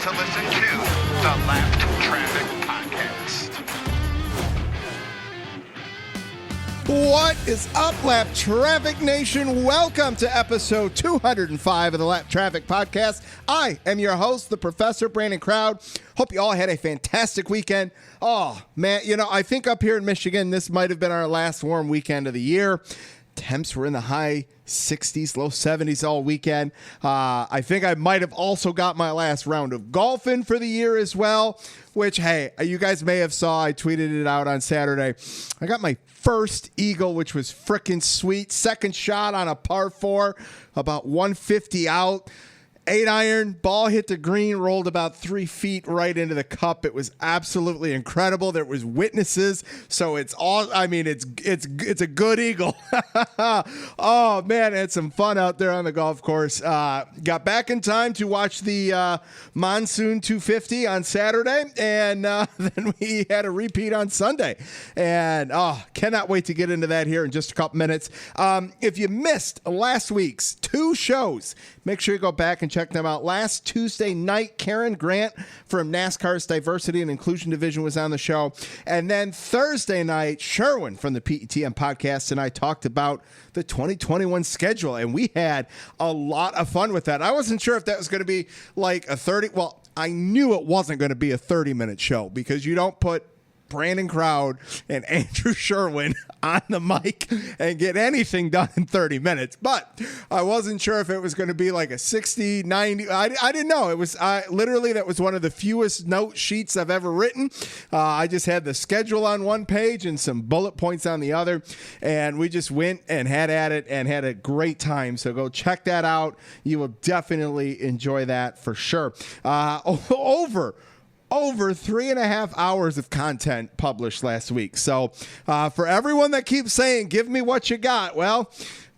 to listen to the Lap Traffic Podcast. What is up, Lap Traffic Nation? Welcome to episode 205 of the Lap Traffic Podcast. I am your host, the Professor Brandon Crowd. Hope you all had a fantastic weekend. Oh, man, I think up here in Michigan, this might have been our last warm weekend of the year. Temps were in the high 60s, low 70s all weekend. I think I might have also got my last round of golfing for the year as well, which, hey, you guys may have saw. I tweeted it out on Saturday. I got my first eagle, which was freaking sweet. Second shot on a par 4, about 150 out. 8-iron, ball hit the green, rolled about 3 feet right into the cup. It was absolutely incredible. There was witnesses, so it's all. I mean, it's a good eagle. Oh man, had some fun out there on the golf course. Got back in time to watch the Monsoon 250 on Saturday, and then we had a repeat on Sunday. And cannot wait to get into that here in just a couple minutes. If you missed last week's 2 shows, make sure you go back and check them out. Last Tuesday night, Karen Grant from NASCAR's Diversity and Inclusion Division was on the show. And then Thursday night, Sherwin from the PETM podcast and I talked about the 2021 schedule. And we had a lot of fun with that. I wasn't sure if that was going to be like a 30. Well, I knew it wasn't going to be a 30-minute show because you don't put Brandon Crowd and Andrew Sherwin on the mic and get anything done in 30 minutes. But I wasn't sure if it was going to be like a 60, 90. I didn't know. It was literally, that was one of the fewest note sheets I've ever written. I just had the schedule on one page and some bullet points on the other. And we just went and had at it and had a great time. So go check that out. You will definitely enjoy that for sure. Over 3.5 hours of content published last week. So for everyone that keeps saying, give me what you got, well,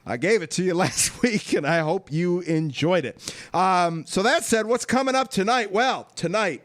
I gave it to you last week, and I hope you enjoyed it. So that said, what's coming up tonight? Well, tonight,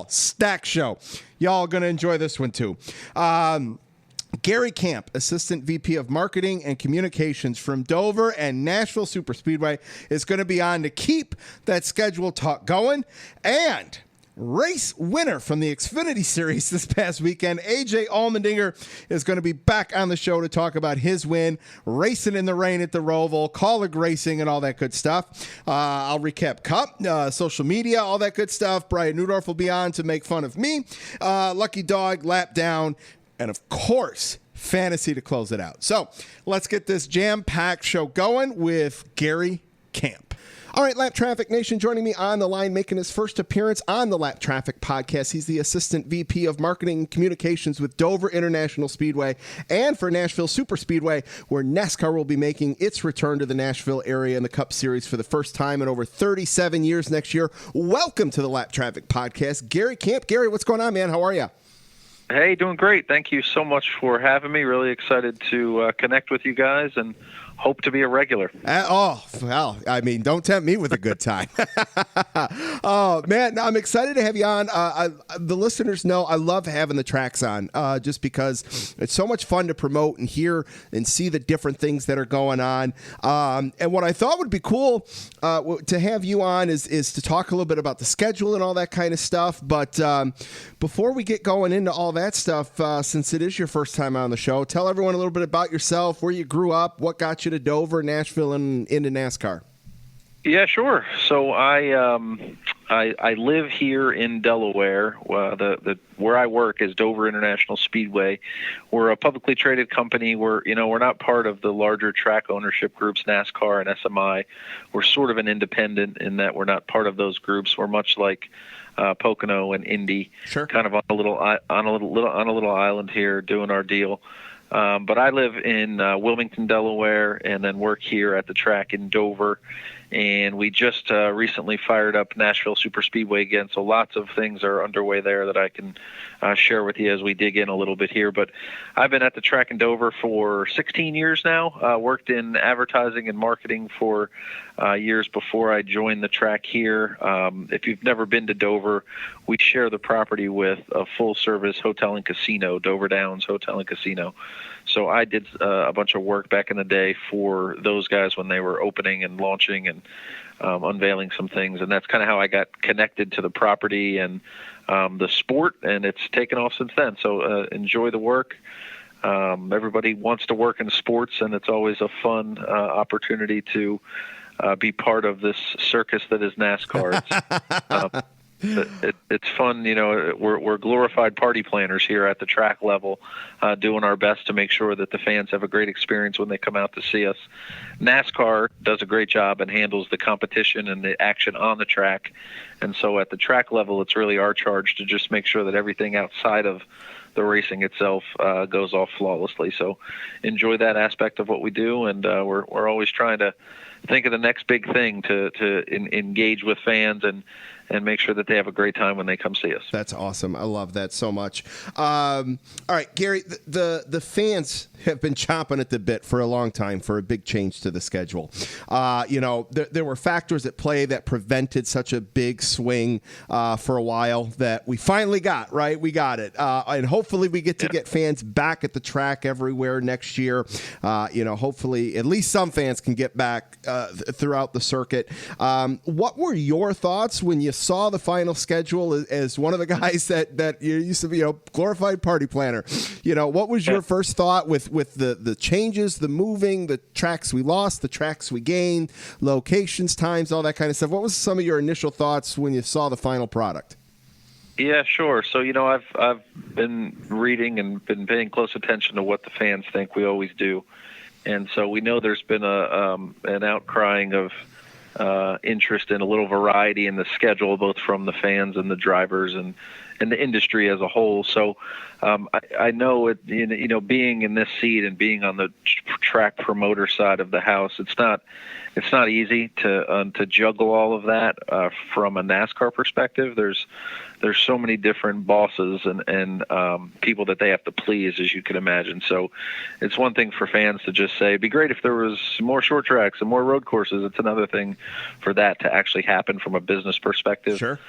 stack show. Y'all going to enjoy this one too. Gary Camp, Assistant VP of Marketing and Communications from Dover and Nashville SuperSpeedway, is going to be on to keep that schedule talk going. And race winner from the Xfinity Series this past weekend, AJ Allmendinger, is going to be back on the show to talk about his win, racing in the rain at the ROVAL, Colleague Racing, and all that good stuff. I'll recap Cup, social media, all that good stuff. Brian Neudorff will be on to make fun of me. Lucky Dog, Lap Down, and of course, Fantasy to close it out. So let's get this jam-packed show going with Gary Camp. All right, Lap Traffic Nation, joining me on the line, making his first appearance on the Lap Traffic Podcast. He's the Assistant VP of Marketing and Communications with Dover International Speedway and for Nashville SuperSpeedway, where NASCAR will be making its return to the Nashville area in the Cup Series for the first time in over 37 years next year. Welcome to the Lap Traffic Podcast, Gary Camp. Gary, what's going on, man? How are you? Hey, doing great. Thank you so much for having me. Really excited to connect with you guys and hope to be a regular. Well, I mean, don't tempt me with a good time. Oh, man, I'm excited to have you on. The listeners know I love having the tracks on just because it's so much fun to promote and hear and see the different things that are going on. And what I thought would be cool to have you on is to talk a little bit about the schedule and all that kind of stuff. But before we get going into all that stuff, since it is your first time on the show, tell everyone a little bit about yourself, where you grew up, what got you to Dover, Nashville, and into NASCAR. Yeah, sure. So I live here in Delaware. Where I work is Dover International Speedway. We're a publicly traded company. We're not part of the larger track ownership groups, NASCAR and SMI. We're sort of an independent in that we're not part of those groups. We're much like Pocono and Indy, sure, kind of on a little island here doing our deal. But I live in Wilmington, Delaware, and then work here at the track in Dover. And we just recently fired up Nashville SuperSpeedway again, so lots of things are underway there that I can share with you as we dig in a little bit here. But I've been at the track in Dover for 16 years now, worked in advertising and marketing for years before I joined the track here. If you've never been to Dover, we share the property with a full-service hotel and casino, Dover Downs Hotel and Casino. So I did a bunch of work back in the day for those guys when they were opening and launching and unveiling some things, and that's kind of how I got connected to the property and the sport, and it's taken off since then. So enjoy the work. Everybody wants to work in sports, and it's always a fun opportunity to be part of this circus that is NASCAR. It's fun, we're glorified party planners here at the track level, doing our best to make sure that the fans have a great experience when they come out to see us. NASCAR does a great job and handles the competition and the action on the track. And so at the track level, it's really our charge to just make sure that everything outside of the racing itself goes off flawlessly. So enjoy that aspect of what we do, and we're always trying to think of the next big thing to engage with fans and make sure that they have a great time when they come see us. That's awesome. I love that so much. All right, Gary, the fans have been chomping at the bit for a long time for a big change to the schedule. There were factors at play that prevented such a big swing for a while that we finally got, right? We got it. And hopefully we get to get fans back at the track everywhere next year. Hopefully at least some fans can get back throughout the circuit. What were your thoughts when you saw the final schedule as one of the guys that you used to be a glorified party planner? What was your first thought with the changes, the moving, the tracks we lost, the tracks we gained, locations, times, all that kind of stuff? What was some of your initial thoughts when you saw the final product? Yeah, sure. So, I've been reading and been paying close attention to what the fans think. We always do. And so we know there's been an outcrying of interest in a little variety in the schedule, both from the fans and the drivers and the industry as a whole. So I know it, being in this seat and being on the track promoter side of the house, it's not easy to juggle all of that from a NASCAR perspective. There's so many different bosses and people that they have to please, as you can imagine. So it's one thing for fans to just say, it'd be great if there was more short tracks and more road courses. It's another thing for that to actually happen from a business perspective. Sure.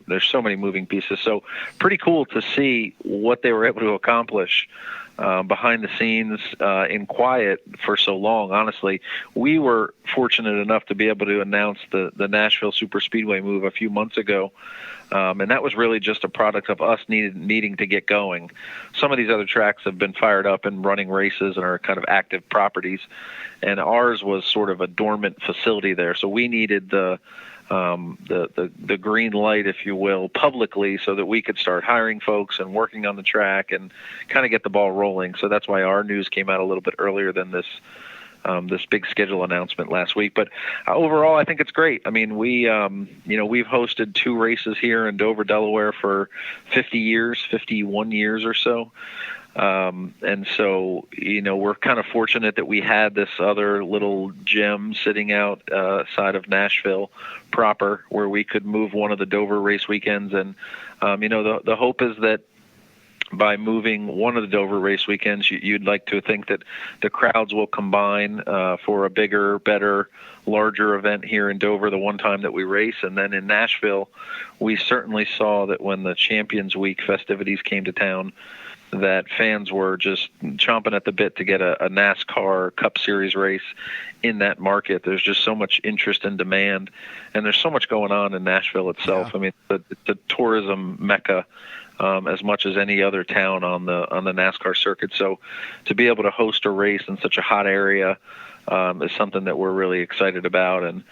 There's so many moving pieces. So pretty cool to see what they were able to accomplish behind the scenes in quiet for so long. Honestly, we were fortunate enough to be able to announce the Nashville SuperSpeedway move a few months ago. And that was really just a product of us needing to get going. Some of these other tracks have been fired up and running races and are kind of active properties, and ours was sort of a dormant facility there. So we needed the green light, if you will, publicly, so that we could start hiring folks and working on the track and kind of get the ball rolling. So that's why our news came out a little bit earlier than this big schedule announcement last week. But overall, I think it's great. I mean, we've hosted 2 races here in Dover, Delaware for 51 years or so. And so, we're kind of fortunate that we had this other little gem sitting outside of Nashville proper where we could move one of the Dover race weekends. And, the hope is that by moving one of the Dover race weekends, you'd like to think that the crowds will combine for a bigger, better, larger event here in Dover the one time that we race. And then in Nashville, we certainly saw that when the Champions Week festivities came to town, that fans were just chomping at the bit to get a NASCAR Cup Series race in that market. There's just so much interest and demand, and there's so much going on in Nashville itself. Yeah. I mean, it's a tourism mecca as much as any other town on the NASCAR circuit. So to be able to host a race in such a hot area is something that we're really excited about, and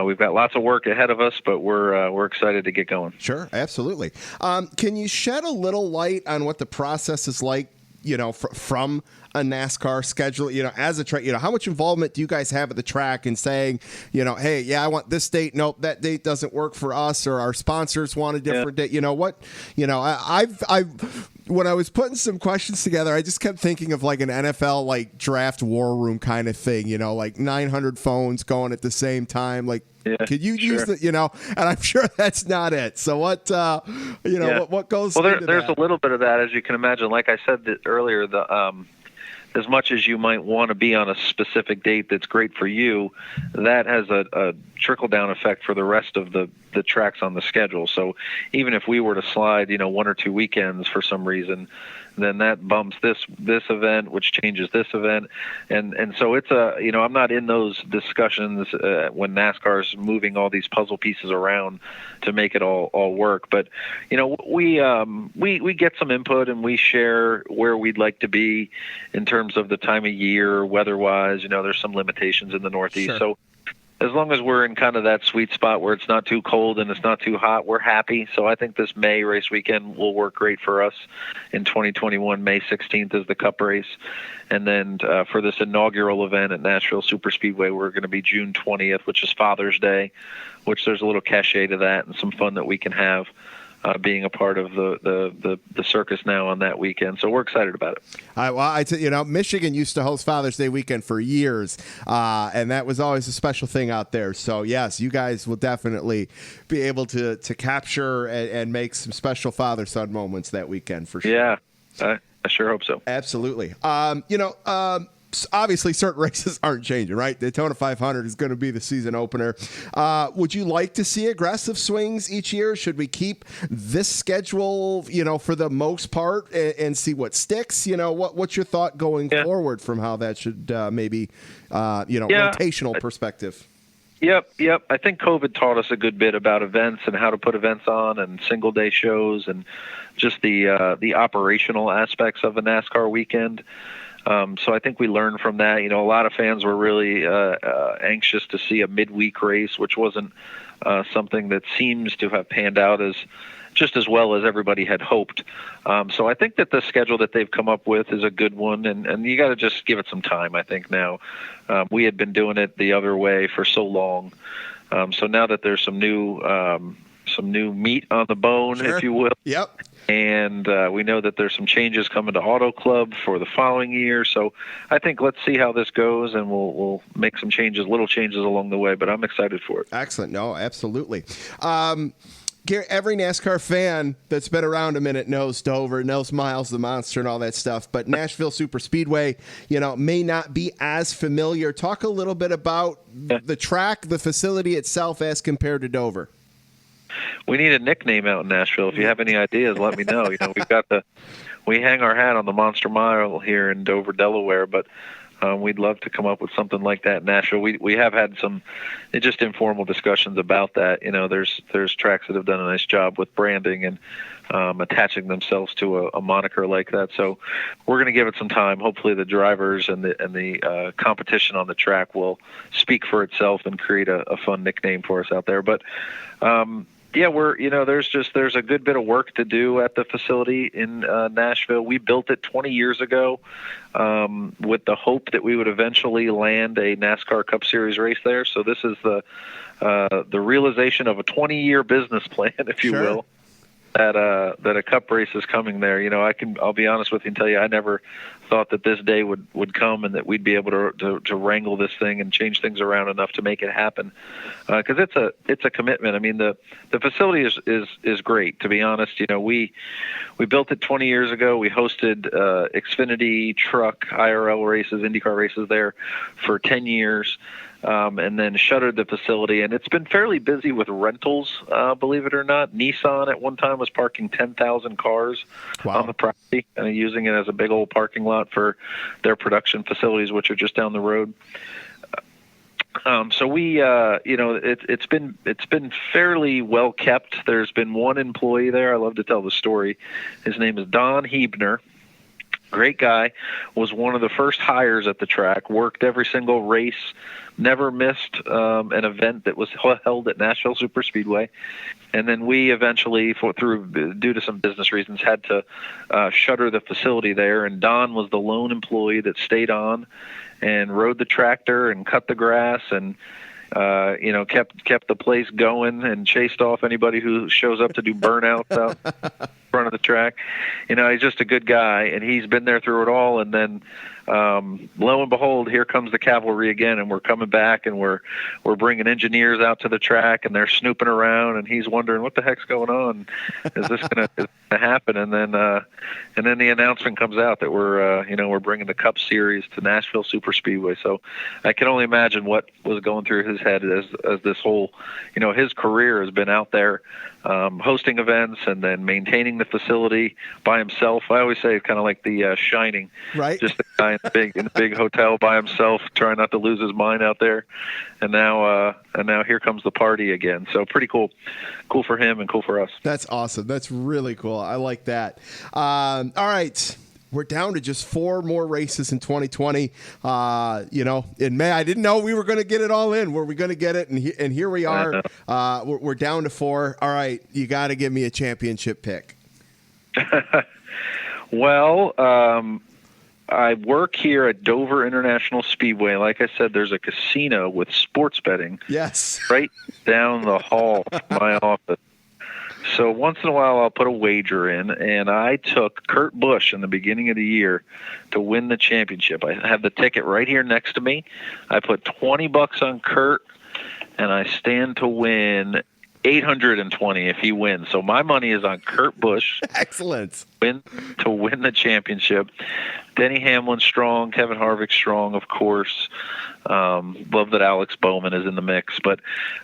we've got lots of work ahead of us, but we're excited to get going. Sure, absolutely. Can you shed a little light on what the process is like, from a NASCAR schedule, as a track, how much involvement do you guys have at the track in saying, hey, yeah, I want this date. Nope, that date doesn't work for us, or our sponsors want a different date. When I was putting some questions together, I just kept thinking of like an NFL draft war room kind of thing, 900 phones going at the same time. Could you use the, and I'm sure that's not it. So what goes Well, into there's that? a little bit of that, as you can imagine. Like I said earlier, as much as you might want to be on a specific date that's great for you, that has a trickle-down effect for the rest of the tracks on the schedule. So even if we were to slide, 1 or 2 weekends for some reason, then that bumps this event, which changes this event, and so it's I'm not in those discussions when NASCAR's moving all these puzzle pieces around to make it all work. But we get some input and we share where we'd like to be in terms of the time of year, weather-wise. There's some limitations in the Northeast, Sure. so as long as we're in kind of that sweet spot where it's not too cold and it's not too hot, we're happy. So I think this May race weekend will work great for us in 2021. May 16th is the Cup race. And then for this inaugural event at Nashville SuperSpeedway, we're going to be June 20th, which is Father's Day, which there's a little cachet to that and some fun that we can have being a part of the circus now on that weekend. So we're excited about it. Michigan used to host Father's Day weekend for years, and that was always a special thing out there. So, yes, you guys will definitely be able to capture and make some special father-son moments that weekend for sure. Yeah, I sure hope so. Absolutely. Obviously, certain races aren't changing, right? Daytona 500 is going to be the season opener. Would you like to see aggressive swings each year? Should we keep this schedule, for the most part, and see what sticks? What's your thought going forward from how that should rotational perspective? Yep. I think COVID taught us a good bit about events and how to put events on and single-day shows and just the operational aspects of a NASCAR weekend. So I think we learned from that. A lot of fans were really anxious to see a midweek race, which wasn't something that seems to have panned out as well as everybody had hoped. So I think that the schedule that they've come up with is a good one, and you got to just give it some time, I think, now. We had been doing it the other way for so long. So now that there's some new meat on the bone, sure, if you will. Yep. And we know that there's some changes coming to Auto Club for the following year. So I think let's see how this goes, and we'll make some little changes along the way. But I'm excited for it. Excellent. No, absolutely. Every NASCAR fan that's been around a minute knows Dover, knows Miles the Monster and all that stuff. But Nashville SuperSpeedway, may not be as familiar. Talk a little bit about the track, the facility itself as compared to Dover. We need a nickname out in Nashville. If you have any ideas, let me know. We hang our hat on the Monster Mile here in Dover, Delaware, but we'd love to come up with something like that in Nashville. We have had some just informal discussions about that. There's tracks that have done a nice job with branding and attaching themselves to a moniker like that. So we're going to give it some time. Hopefully the drivers and the competition on the track will speak for itself and create a fun nickname for us out there. But there's a good bit of work to do at the facility in Nashville. We built it 20 years ago with the hope that we would eventually land a NASCAR Cup Series race there. So this is the realization of a 20-year business plan, if you will, that a Cup race is coming there. I'll be honest with you and tell you, I never thought that this day would come and that we'd be able to wrangle this thing and change things around enough to make it happen. Because it's a commitment. I mean, the facility is great, to be honest. We built it 20 years ago. We hosted Xfinity truck IRL races, IndyCar races there for 10 years. And then shuttered the facility, and it's been fairly busy with rentals, believe it or not. Nissan at one time was parking 10,000 cars on the property and using it as a big old parking lot for their production facilities, which are just down the road. So we, it's been fairly well kept. There's been one employee there. I love to tell the story. His name is Don Hebner. Great guy, was one of the first hires at the track, worked every single race, never missed an event that was held at Nashville SuperSpeedway. And then we eventually, due to some business reasons, had to shutter the facility there. And Don was the lone employee that stayed on and rode the tractor and cut the grass and kept the place going and chased off anybody who shows up to do burnouts out front of the track. He's just a good guy, and he's been there through it all. And then lo and behold, here comes the cavalry again, and we're coming back, and we're bringing engineers out to the track, and they're snooping around, and he's wondering what the heck's going on. Is this gonna happen? And then the announcement comes out that we're bringing the Cup Series to Nashville SuperSpeedway. So I can only imagine what was going through his head as this whole, his career has been out there hosting events and then maintaining the facility by himself. I always say it's kind of like The Shining, Right. Just the guy in the big hotel by himself, trying not to lose his mind out there. And now here comes the party again. So pretty cool for him and cool for us. That's awesome. That's really cool. I like that. All right. We're down to just 4 more races in 2020. In May, I didn't know we were going to get it all in. Were we going to get it? And here we are. We're down to 4. All right. You got to give me a championship pick. Well, I work here at Dover International Speedway. Like I said, there's a casino with sports betting. Yes. Right down the hall from my office. So once in a while, I'll put a wager in, and I took Kurt Busch in the beginning of the year to win the championship. I have the ticket right here next to me. I put $20 on Kurt, and I stand to win $820 if he wins. So my money is on Kurt Busch. Excellent. To win the championship. Denny Hamlin strong, Kevin Harvick strong, of course. Love that Alex Bowman is in the mix, but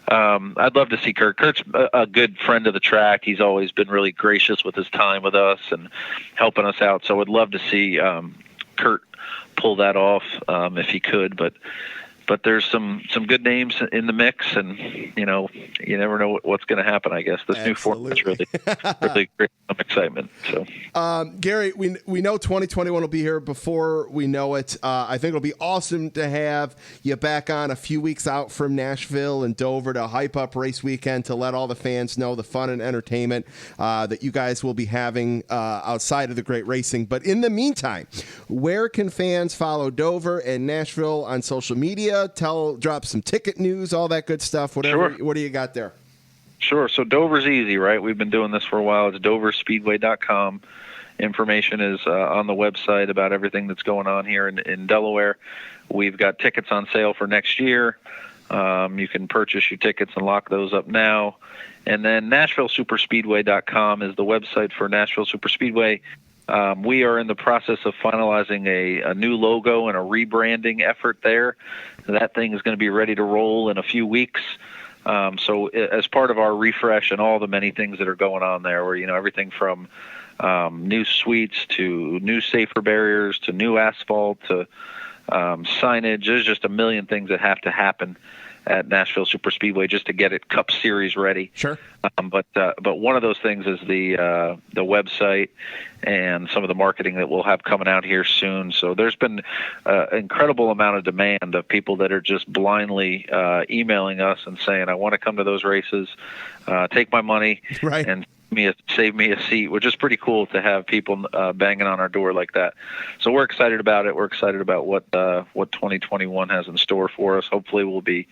I'd love to see Kurt. Kurt's a good friend of the track. He's always been really gracious with his time with us and helping us out. So I'd love to see Kurt pull that off if he could. But there's some good names in the mix, and you never know what's going to happen. I guess this new format's really creating some excitement. So, Gary, we know 2021 will be here before we know it. I think it'll be awesome to have you back on a few weeks out from Nashville and Dover to hype up race weekend, to let all the fans know the fun and entertainment that you guys will be having outside of the great racing. But in the meantime, where can fans follow Dover and Nashville on social media? Drop some ticket news, all that good stuff. Whatever. Sure. What do you got there? Sure. So Dover's easy, right? We've been doing this for a while. It's DoverSpeedway.com. Information is on the website about everything that's going on here in Delaware. We've got tickets on sale for next year. You can purchase your tickets and lock those up now. And then NashvilleSuperSpeedway.com is the website for Nashville Superspeedway. We are in the process of finalizing a new logo and a rebranding effort there. That thing is going to be ready to roll in a few weeks. So as part of our refresh and all the many things that are going on there, where everything from new suites to new safer barriers to new asphalt to signage, there's just a million things that have to happen at Nashville Superspeedway just to get it Cup Series ready. Sure. But one of those things is the website and some of the marketing that we'll have coming out here soon. So there's been an incredible amount of demand of people that are just blindly emailing us and saying, I want to come to those races, take my money, right, and save me a seat, which is pretty cool to have people banging on our door like that. So we're excited about it. We're excited about what 2021 has in store for us. Hopefully we'll be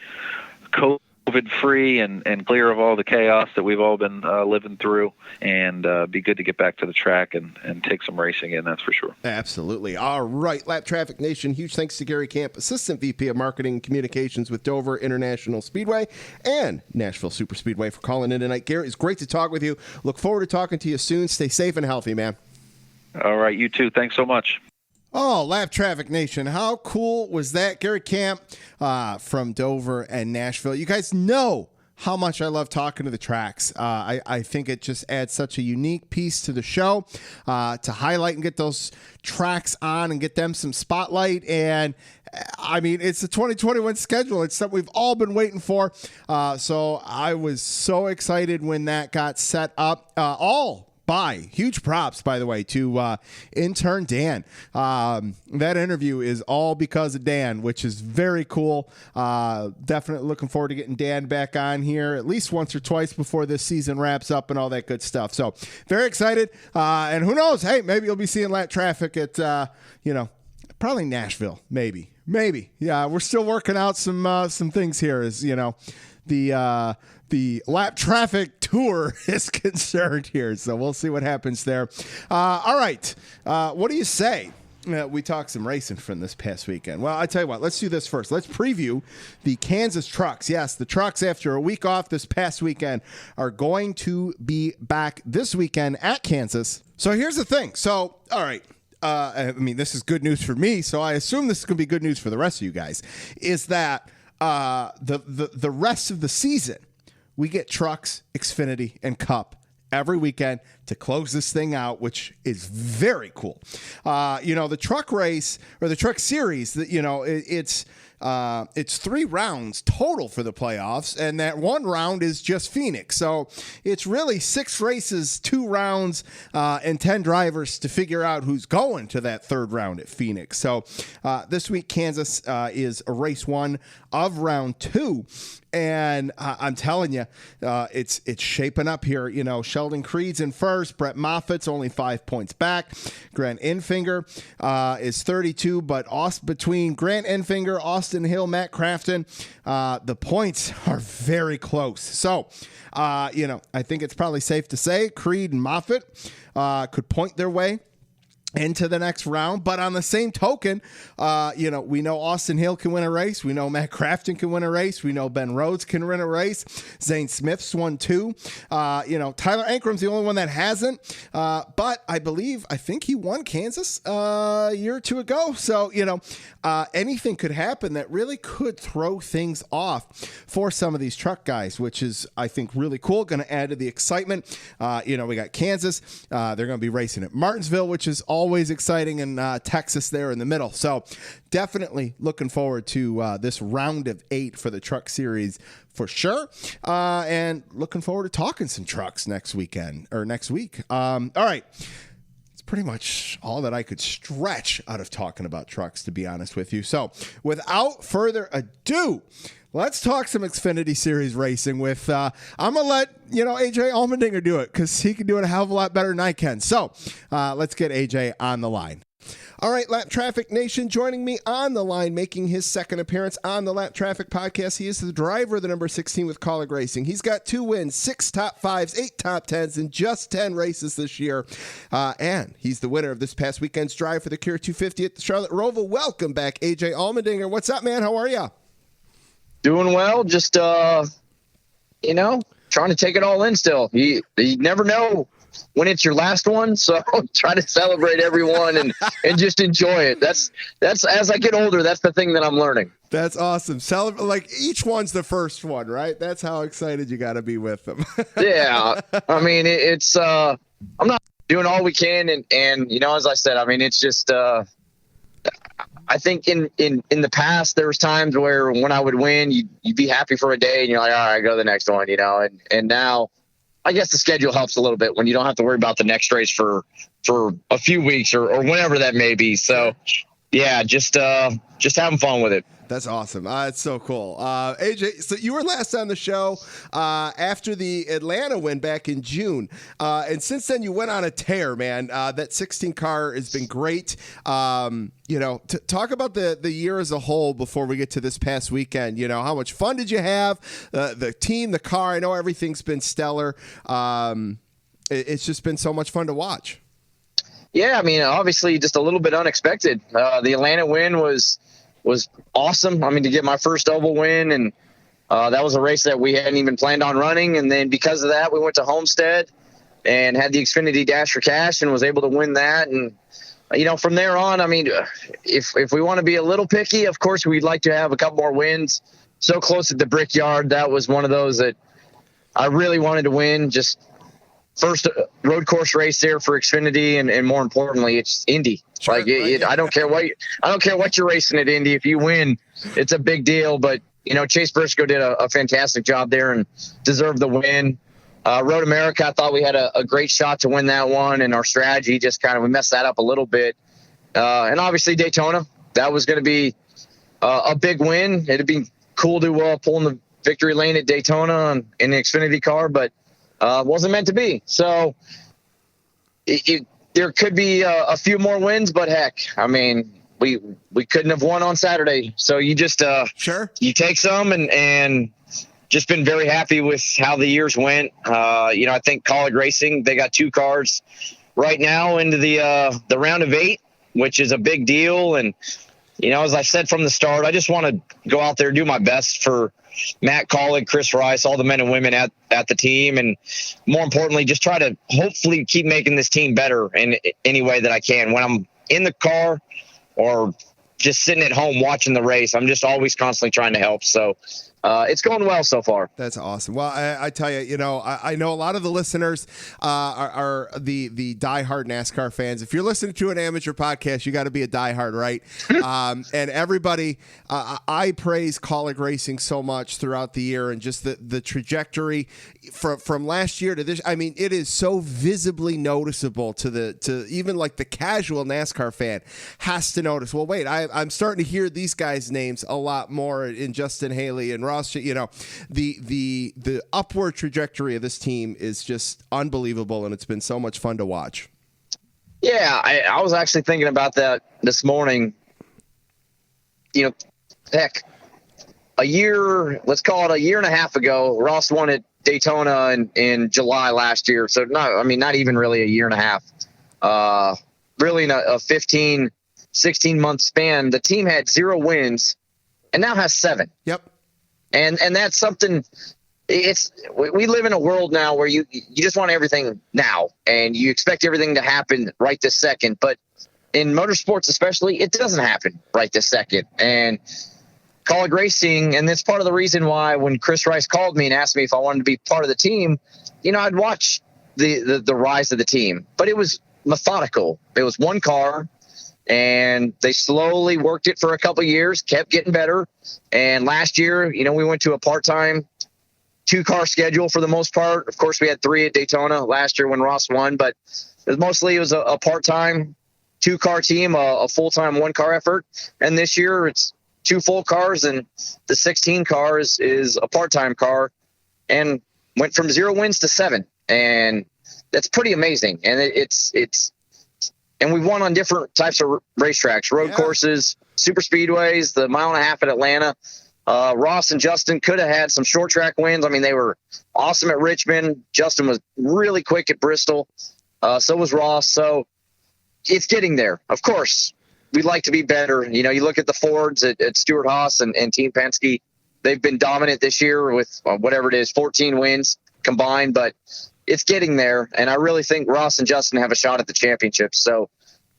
COVID-free and clear of all the chaos that we've all been living through, and be good to get back to the track and take some racing in, that's for sure. Absolutely. All right, Lap Traffic Nation, huge thanks to Gary Camp, Assistant VP of Marketing and Communications with Dover International Speedway and Nashville Superspeedway, for calling in tonight. Gary, it's great to talk with you. Look forward to talking to you soon. Stay safe and healthy, man. All right, you too. Thanks so much. Oh, Lap Traffic Nation. How cool was that? Gary Camp from Dover and Nashville. You guys know how much I love talking to the tracks. I think it just adds such a unique piece to the show to highlight and get those tracks on and get them some spotlight. And I mean, it's the 2021 schedule. It's something we've all been waiting for. So I was so excited when that got set up. Huge props, by the way, to intern Dan. That interview is all because of Dan, which is very cool. Definitely looking forward to getting Dan back on here at least once or twice before this season wraps up and all that good stuff. So very excited. And who knows? Hey, maybe you'll be seeing Lap Traffic at, probably Nashville. Maybe. Yeah, we're still working out some things here as, the Lap Traffic Tour is concerned here. So we'll see what happens there. All right. What do you say? We talked some racing from this past weekend. Well, I tell you what, let's do this first. Let's preview the Kansas trucks. Yes, the trucks, after a week off this past weekend, are going to be back this weekend at Kansas. So here's the thing. So, all right. I mean, this is good news for me, so I assume this is going to be good news for the rest of you guys, is that the rest of the season we get trucks, Xfinity, and Cup every weekend to close this thing out, which is very cool. The truck race or the truck series, it's 3 rounds total for the playoffs, and that one round is just Phoenix. So it's really 6 races, 2 rounds, and 10 drivers to figure out who's going to that third round at Phoenix. So this week, Kansas is a race 1 of round 2. And I'm telling you, it's shaping up here. Sheldon Creed's in first. Brett Moffitt's only 5 points back. Grant Enfinger is 32, but between Grant Enfinger, Austin Hill, Matt Crafton, the points are very close. So, I think it's probably safe to say Creed and Moffitt could point their way into the next round. But on the same token, we know Austin Hill can win a race. We know Matt Crafton can win a race. We know Ben Rhodes can win a race. Zane Smith's won 2. Tyler Ankram's the only one that hasn't. But I think he won Kansas a year or 2 ago. So, anything could happen that really could throw things off for some of these truck guys, which is, I think, really cool. Going to add to the excitement. We got Kansas. They're going to be racing at Martinsville, which is always exciting, and Texas there in the middle. So definitely looking forward to this round of 8 for the truck series for sure. And looking forward to talking some trucks next week. All right. It's pretty much all that I could stretch out of talking about trucks, to be honest with you. So without further ado, let's talk some Xfinity Series racing with, I'm going to let, AJ Allmendinger do it because he can do it a hell of a lot better than I can. So let's get AJ on the line. All right, Lap Traffic Nation, joining me on the line, making his second appearance on the Lap Traffic podcast. He is the driver of the number 16 with Colleague Racing. He's got 2 wins, 6 top 5s, 8 top 10s in just 10 races this year. And he's the winner of this past weekend's drive for the Cure 250 at the Charlotte Roval. Welcome back, AJ Allmendinger. What's up, man? How are you? Doing well, just trying to take it all in still. You never know when it's your last one, so try to celebrate every one and just enjoy it. That's as I get older, that's the thing that I'm learning. That's awesome. Like each one's the first one, right? That's how excited you got to be with them. Yeah, I mean it's I'm not doing all we can, and as I said, I mean it's just I think in the past there was times where when I would win, you'd be happy for a day and you're like, all right, go to the next one, and now I guess the schedule helps a little bit when you don't have to worry about the next race for a few weeks or whenever that may be. So yeah, just having fun with it. That's awesome. It's so cool. AJ, so you were last on the show after the Atlanta win back in June. And since then you went on a tear, man. That 16 car has been great. Talk about the year as a whole before we get to this past weekend. How much fun did you have? The team, the car, I know everything's been stellar. It's just been so much fun to watch. Yeah, I mean, obviously just a little bit unexpected. The Atlanta win was awesome. I mean, to get my first oval win, and that was a race that we hadn't even planned on running. And then because of that, we went to Homestead and had the Xfinity Dash for Cash and was able to win that. And, from there on, I mean, if we want to be a little picky, of course, we'd like to have a couple more wins. So close at the Brickyard, that was one of those that I really wanted to win. Just first road course race there for Xfinity, and more importantly, it's Indy. Sure, right. I don't care what you're racing at Indy. If you win, it's a big deal. But Chase Briscoe did a fantastic job there and deserved the win. Road America, I thought we had a great shot to win that one, and our strategy just we messed that up a little bit. And obviously Daytona, that was going to be a big win. It'd be cool to pull in the victory lane at Daytona in the Xfinity car, but wasn't meant to be. So there could be a few more wins, but heck, I mean, we couldn't have won on Saturday. So you just you take some and just been very happy with how the years went. I think Colleague Racing, they got 2 cars right now into the round of 8, which is a big deal. And as I said from the start, I just want to go out there, do my best for Matt Colleague, Chris Rice, all the men and women at the team, and more importantly, just try to hopefully keep making this team better in any way that I can. When I'm in the car or just sitting at home watching the race, I'm just always constantly trying to help. So it's going well so far. That's awesome. Well, I tell you, I know a lot of the listeners are the diehard NASCAR fans. If you're listening to an amateur podcast, you got to be a diehard, right? And everybody, I praise Kaulig Racing so much throughout the year, and just the trajectory from last year to this. I mean, it is so visibly noticeable to even like the casual NASCAR fan has to notice. Well, wait, I'm starting to hear these guys' names a lot more in Justin Haley and Ross. The upward trajectory of this team is just unbelievable, and it's been so much fun to watch. Yeah, I was actually thinking about that this morning. Heck, let's call it a year and a half ago, Ross won at Daytona in July last year. So not even really a year and a half. Really in a 15, 16-month span, the team had 0 wins and now has 7. Yep. And that's something. We live in a world now where you just want everything now, and you expect everything to happen right this second. But in motorsports, especially, it doesn't happen right this second. And Kaulig Racing, and that's part of the reason why when Chris Rice called me and asked me if I wanted to be part of the team, I'd watch the rise of the team. But it was methodical. It was one car. And they slowly worked it for a couple of years, kept getting better. And last year, we went to a part-time 2-car schedule for the most part. Of course, we had 3 at Daytona last year when Ross won, but it was a part-time 2-car team, a full-time 1-car effort. And this year it's 2 full cars, and the 16 cars is a part-time car, and went from 0 wins to 7. And that's pretty amazing. And and we won on different types of racetracks, road courses, SuperSpeedways, the 1.5 mile at Atlanta. Ross and Justin could have had some short track wins. I mean, they were awesome at Richmond. Justin was really quick at Bristol. So was Ross. So it's getting there. Of course, we'd like to be better. You look at the Fords at Stewart Haas and Team Penske. They've been dominant this year with whatever it is, 14 wins combined. But it's getting there, and I really think Ross and Justin have a shot at the championship. So,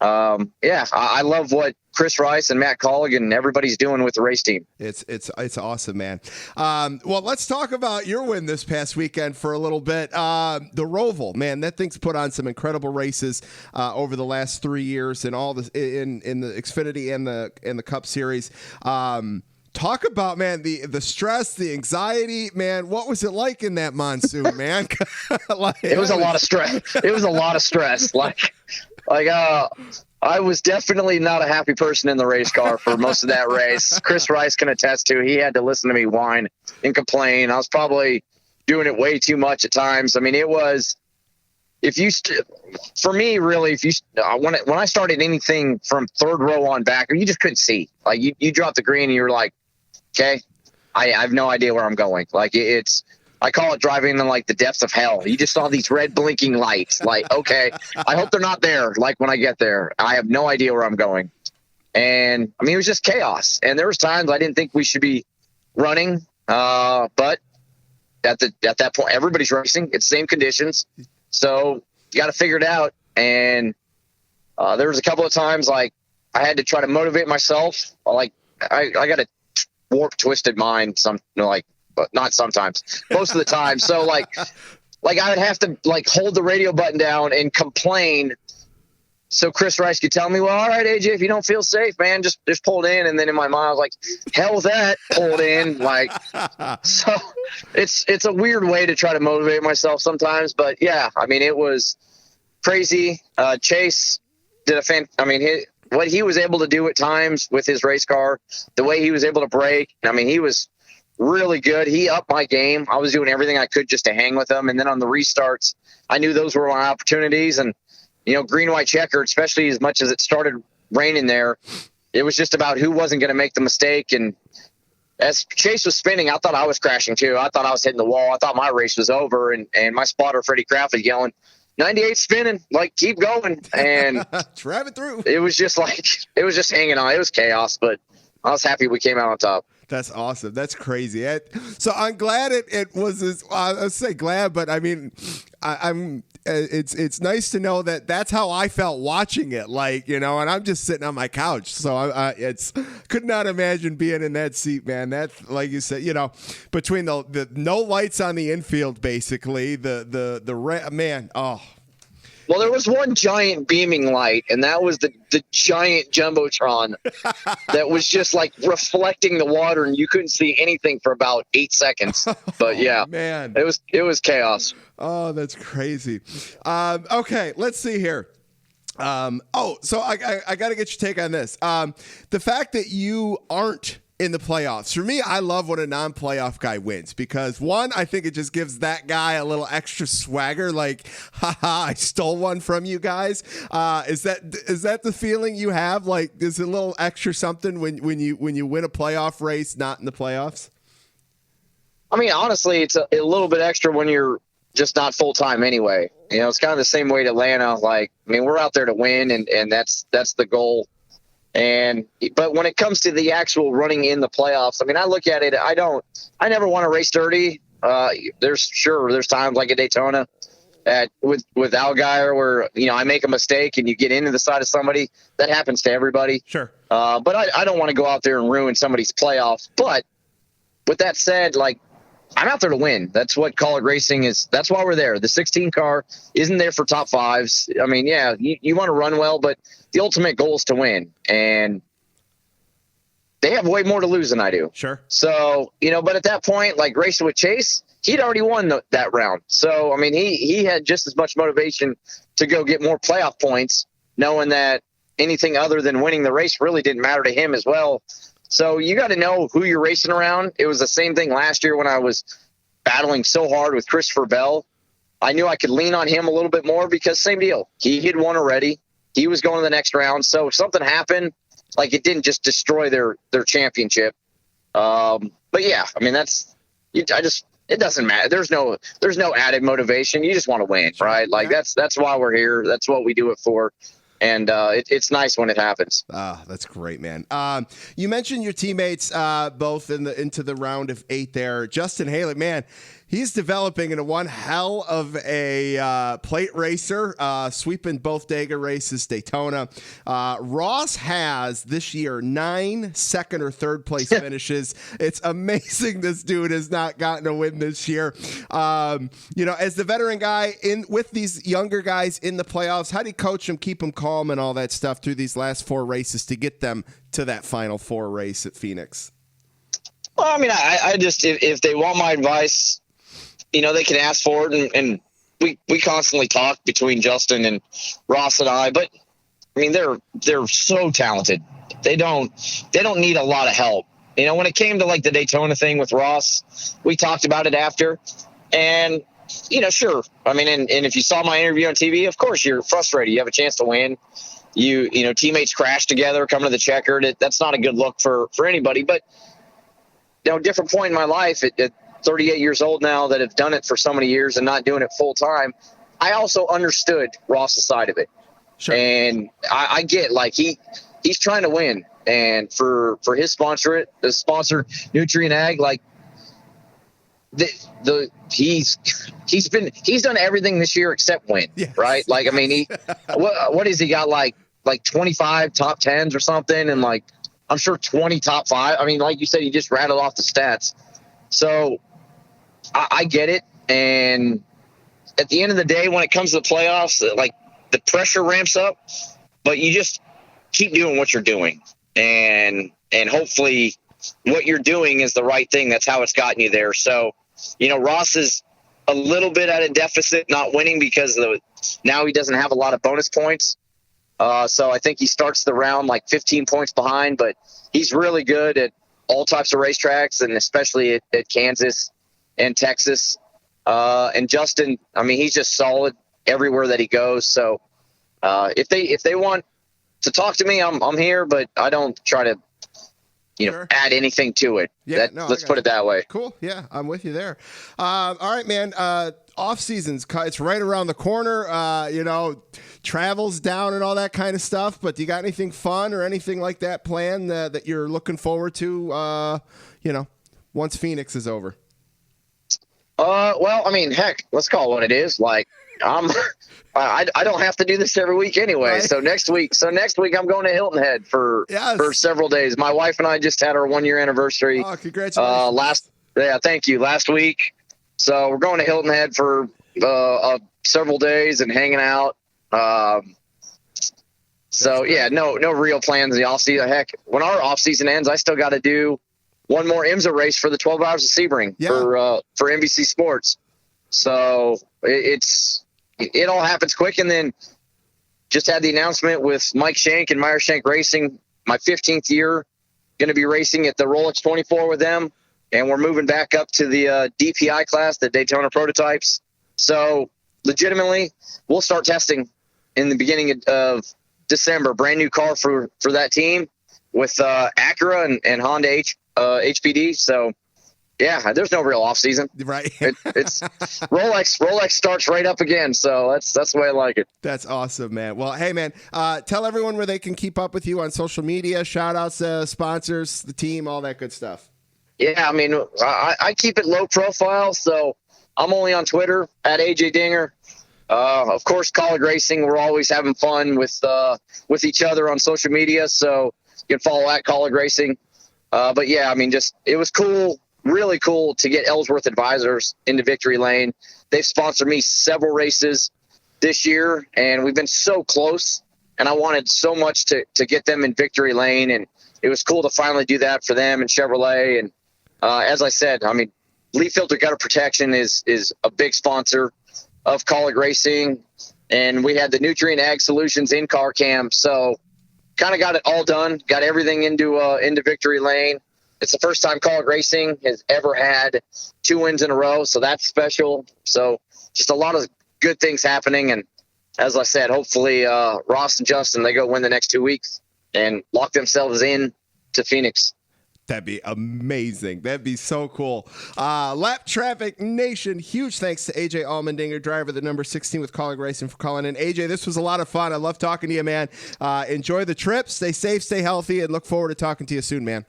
I love what Chris Rice and Matt Kaulig and everybody's doing with the race team. It's awesome, man. Well, let's talk about your win this past weekend for a little bit. The ROVAL, man, that thing's put on some incredible races over the last 3 years, and all in the Xfinity and the Cup Series. Talk about, man, the stress, the anxiety, man. What was it like in that monsoon, man? It was a lot of stress. It was a lot of stress. I was definitely not a happy person in the race car for most of that race. Chris Rice can attest to. He had to listen to me whine and complain. I was probably doing it way too much at times. I mean, it was. For me, really, when I started anything from third row on back, you just couldn't see. Like you dropped the green and you were like, okay, I have no idea where I'm going. Like I call it driving in like the depths of hell. You just saw these red blinking lights. Like, okay, I hope they're not there. Like when I get there, I have no idea where I'm going. And I mean, it was just chaos. And there was times I didn't think we should be running. But at that point, everybody's racing. It's the same conditions. So you got to figure it out. And there was a couple of times like I had to try to motivate myself. Like I got a warped, twisted mind. But not sometimes, most of the time. So like I would have to like hold the radio button down and complain. So Chris Rice could tell me, well, all right, AJ, if you don't feel safe, man, just pull it in. And then in my mind, I was like, hell with that, pull it in. Like, so it's a weird way to try to motivate myself sometimes. But yeah, I mean, it was crazy. Chase did what he was able to do at times with his race car, the way he was able to brake. I mean, he was really good. He upped my game. I was doing everything I could just to hang with him. And then on the restarts, I knew those were my opportunities. And, green, white checkered, especially as much as it started raining there, it was just about who wasn't going to make the mistake. And as Chase was spinning, I thought I was crashing too. I thought I was hitting the wall. I thought my race was over. And my spotter, Freddie Kraft, was yelling, 98 spinning, like, keep going. And drive it through. It was just hanging on. It was chaos, but I was happy we came out on top. That's awesome. That's crazy. So I'm glad it was. I say glad, but I mean, I'm it's nice to know that that's how I felt watching it, like, and I'm just sitting on my couch. So it's could not imagine being in that seat, man. That, like you said, between the no lights on the infield, basically man. Oh, well, there was one giant beaming light, and that was the giant jumbotron that was just like reflecting the water, and you couldn't see anything for about 8 seconds. But yeah, man, it was chaos. Oh, that's crazy. Okay, let's see here. So I got to get your take on this. The fact that you aren't in the playoffs. For me, I love when a non-playoff guy wins because, one, I think it just gives that guy a little extra swagger, like, haha, I stole one from you guys. Is that the feeling you have? Like, is it a little extra something when you win a playoff race not in the playoffs? I mean, honestly, it's a little bit extra when you're just not full-time anyway. It's kind of the same way at Atlanta. Like, I mean, we're out there to win, and that's the goal. But when it comes to the actual running in the playoffs, I mean, I look at it, I never want to race dirty. There's times like at Daytona with Allgaier where, I make a mistake and you get into the side of somebody. That happens to everybody. Sure. But I don't want to go out there and ruin somebody's playoffs. But with that said, like, I'm out there to win. That's what college racing is. That's why we're there. The 16 car isn't there for top fives. I mean, yeah, you want to run well, but the ultimate goal is to win. And they have way more to lose than I do. Sure. So, but at that point, like racing with Chase, he'd already won that round. So, I mean, he had just as much motivation to go get more playoff points, knowing that anything other than winning the race really didn't matter to him as well. So you got to know who you're racing around. It was the same thing last year when I was battling so hard with Christopher Bell. I knew I could lean on him a little bit more because same deal. He had won already. He was going to the next round. So if something happened, like it didn't just destroy their championship. But yeah, I mean, it doesn't matter. There's no added motivation. You just want to win, right? Like that's why we're here. That's what we do it for. And it's nice when it happens. That's great, man. You mentioned your teammates both into the round of 8 there. Justin Haley, man, he's developing into one hell of a plate racer, sweeping both Dega races, Daytona. Ross has this year 9 second or third place finishes. It's amazing this dude has not gotten a win this year. As the veteran guy with these younger guys in the playoffs, how do you coach them, keep them calm and all that stuff through these last 4 races to get them to that final 4 race at Phoenix? Well, I mean, I just, if they want my advice, they can ask for it, and we constantly talk between Justin and Ross and I. But I mean, they're so talented. They don't need a lot of help. When it came to like the Daytona thing with Ross, we talked about it after, and sure. I mean, and if you saw my interview on TV, of course you're frustrated. You have a chance to win. Teammates crash together, come to the checkered. That's not a good look for anybody. But different point in my life at 38 years old now that have done it for so many years and not doing it full time, I also understood Ross's side of it. Sure. And I get like he's trying to win, and for his sponsor, Nutrient Ag, like he's done everything this year except win. Yes. Right? Like, I mean, what has he got, like 25 top 10s or something, and like I'm sure 20 top 5. I mean, like you said, he just rattled off the stats. So I get it. And at the end of the day, when it comes to the playoffs, like the pressure ramps up, but you just keep doing what you're doing. And hopefully what you're doing is the right thing. That's how it's gotten you there. So, Ross is a little bit at a deficit, not winning because now he doesn't have a lot of bonus points. So I think he starts the round like 15 points behind, but he's really good at all types of racetracks, and especially at Kansas and Texas. And Justin, I mean, he's just solid everywhere that he goes. So if they want to talk to me, I'm here, but I don't try to Sure. add anything to it. Yeah, let's put it that way. Cool. Yeah, I'm with you there. All right, man. Off season's it's right around the corner. Travels down and all that kind of stuff. But do you got anything fun or anything like that planned that you're looking forward to? Once Phoenix is over. Well, I mean, heck, let's call it what it is. Like, I don't have to do this every week anyway. Right. So next week I'm going to Hilton Head for several days. My wife and I just had our 1 year anniversary. Oh, congratulations. Thank you. Last week. So we're going to Hilton Head for several days and hanging out. So yeah, no real plans in the off season. Heck, when our off season ends, I still got to do one more IMSA race for the 12 Hours of Sebring for NBC Sports. So it all happens quick. And then just had the announcement with Mike Shank and Meyer Shank Racing, my 15th year, going to be racing at the Rolex 24 with them. And we're moving back up to the DPI class, the Daytona Prototypes. So legitimately, we'll start testing in the beginning of December, brand new car for that team with Acura and Honda HPD. So yeah, there's no real off season. Right. It's Rolex starts right up again. So that's the way I like it. That's awesome, man. Well, hey man, tell everyone where they can keep up with you on social media, shout outs, sponsors, the team, all that good stuff. Yeah. I mean, I keep it low profile. So I'm only on Twitter at AJ Dinger. Of course, College Racing, we're always having fun with each other on social media. So you can follow at College Racing. But yeah, I mean, it was cool, really cool to get Ellsworth Advisors into Victory Lane. They've sponsored me several races this year, and we've been so close. And I wanted so much to get them in Victory Lane, and it was cool to finally do that for them and Chevrolet. And as I said, I mean, Leaf Filter Gutter Protection is a big sponsor of College Racing, and we had the Nutrient Ag Solutions in-car cam. So kind of got it all done, got everything into Victory Lane. It's the first time College Racing has ever had 2 wins in a row, so that's special. So just a lot of good things happening, and as I said, hopefully Ross and Justin, they go win the next 2 weeks and lock themselves in to Phoenix. That'd be amazing. That'd be so cool. Lap Traffic Nation, huge thanks to AJ Allmendinger, driver the number 16 with College Racing, for calling in. AJ, this was a lot of fun. I love talking to you, man. Enjoy the trip. Stay safe, stay healthy, and look forward to talking to you soon, man.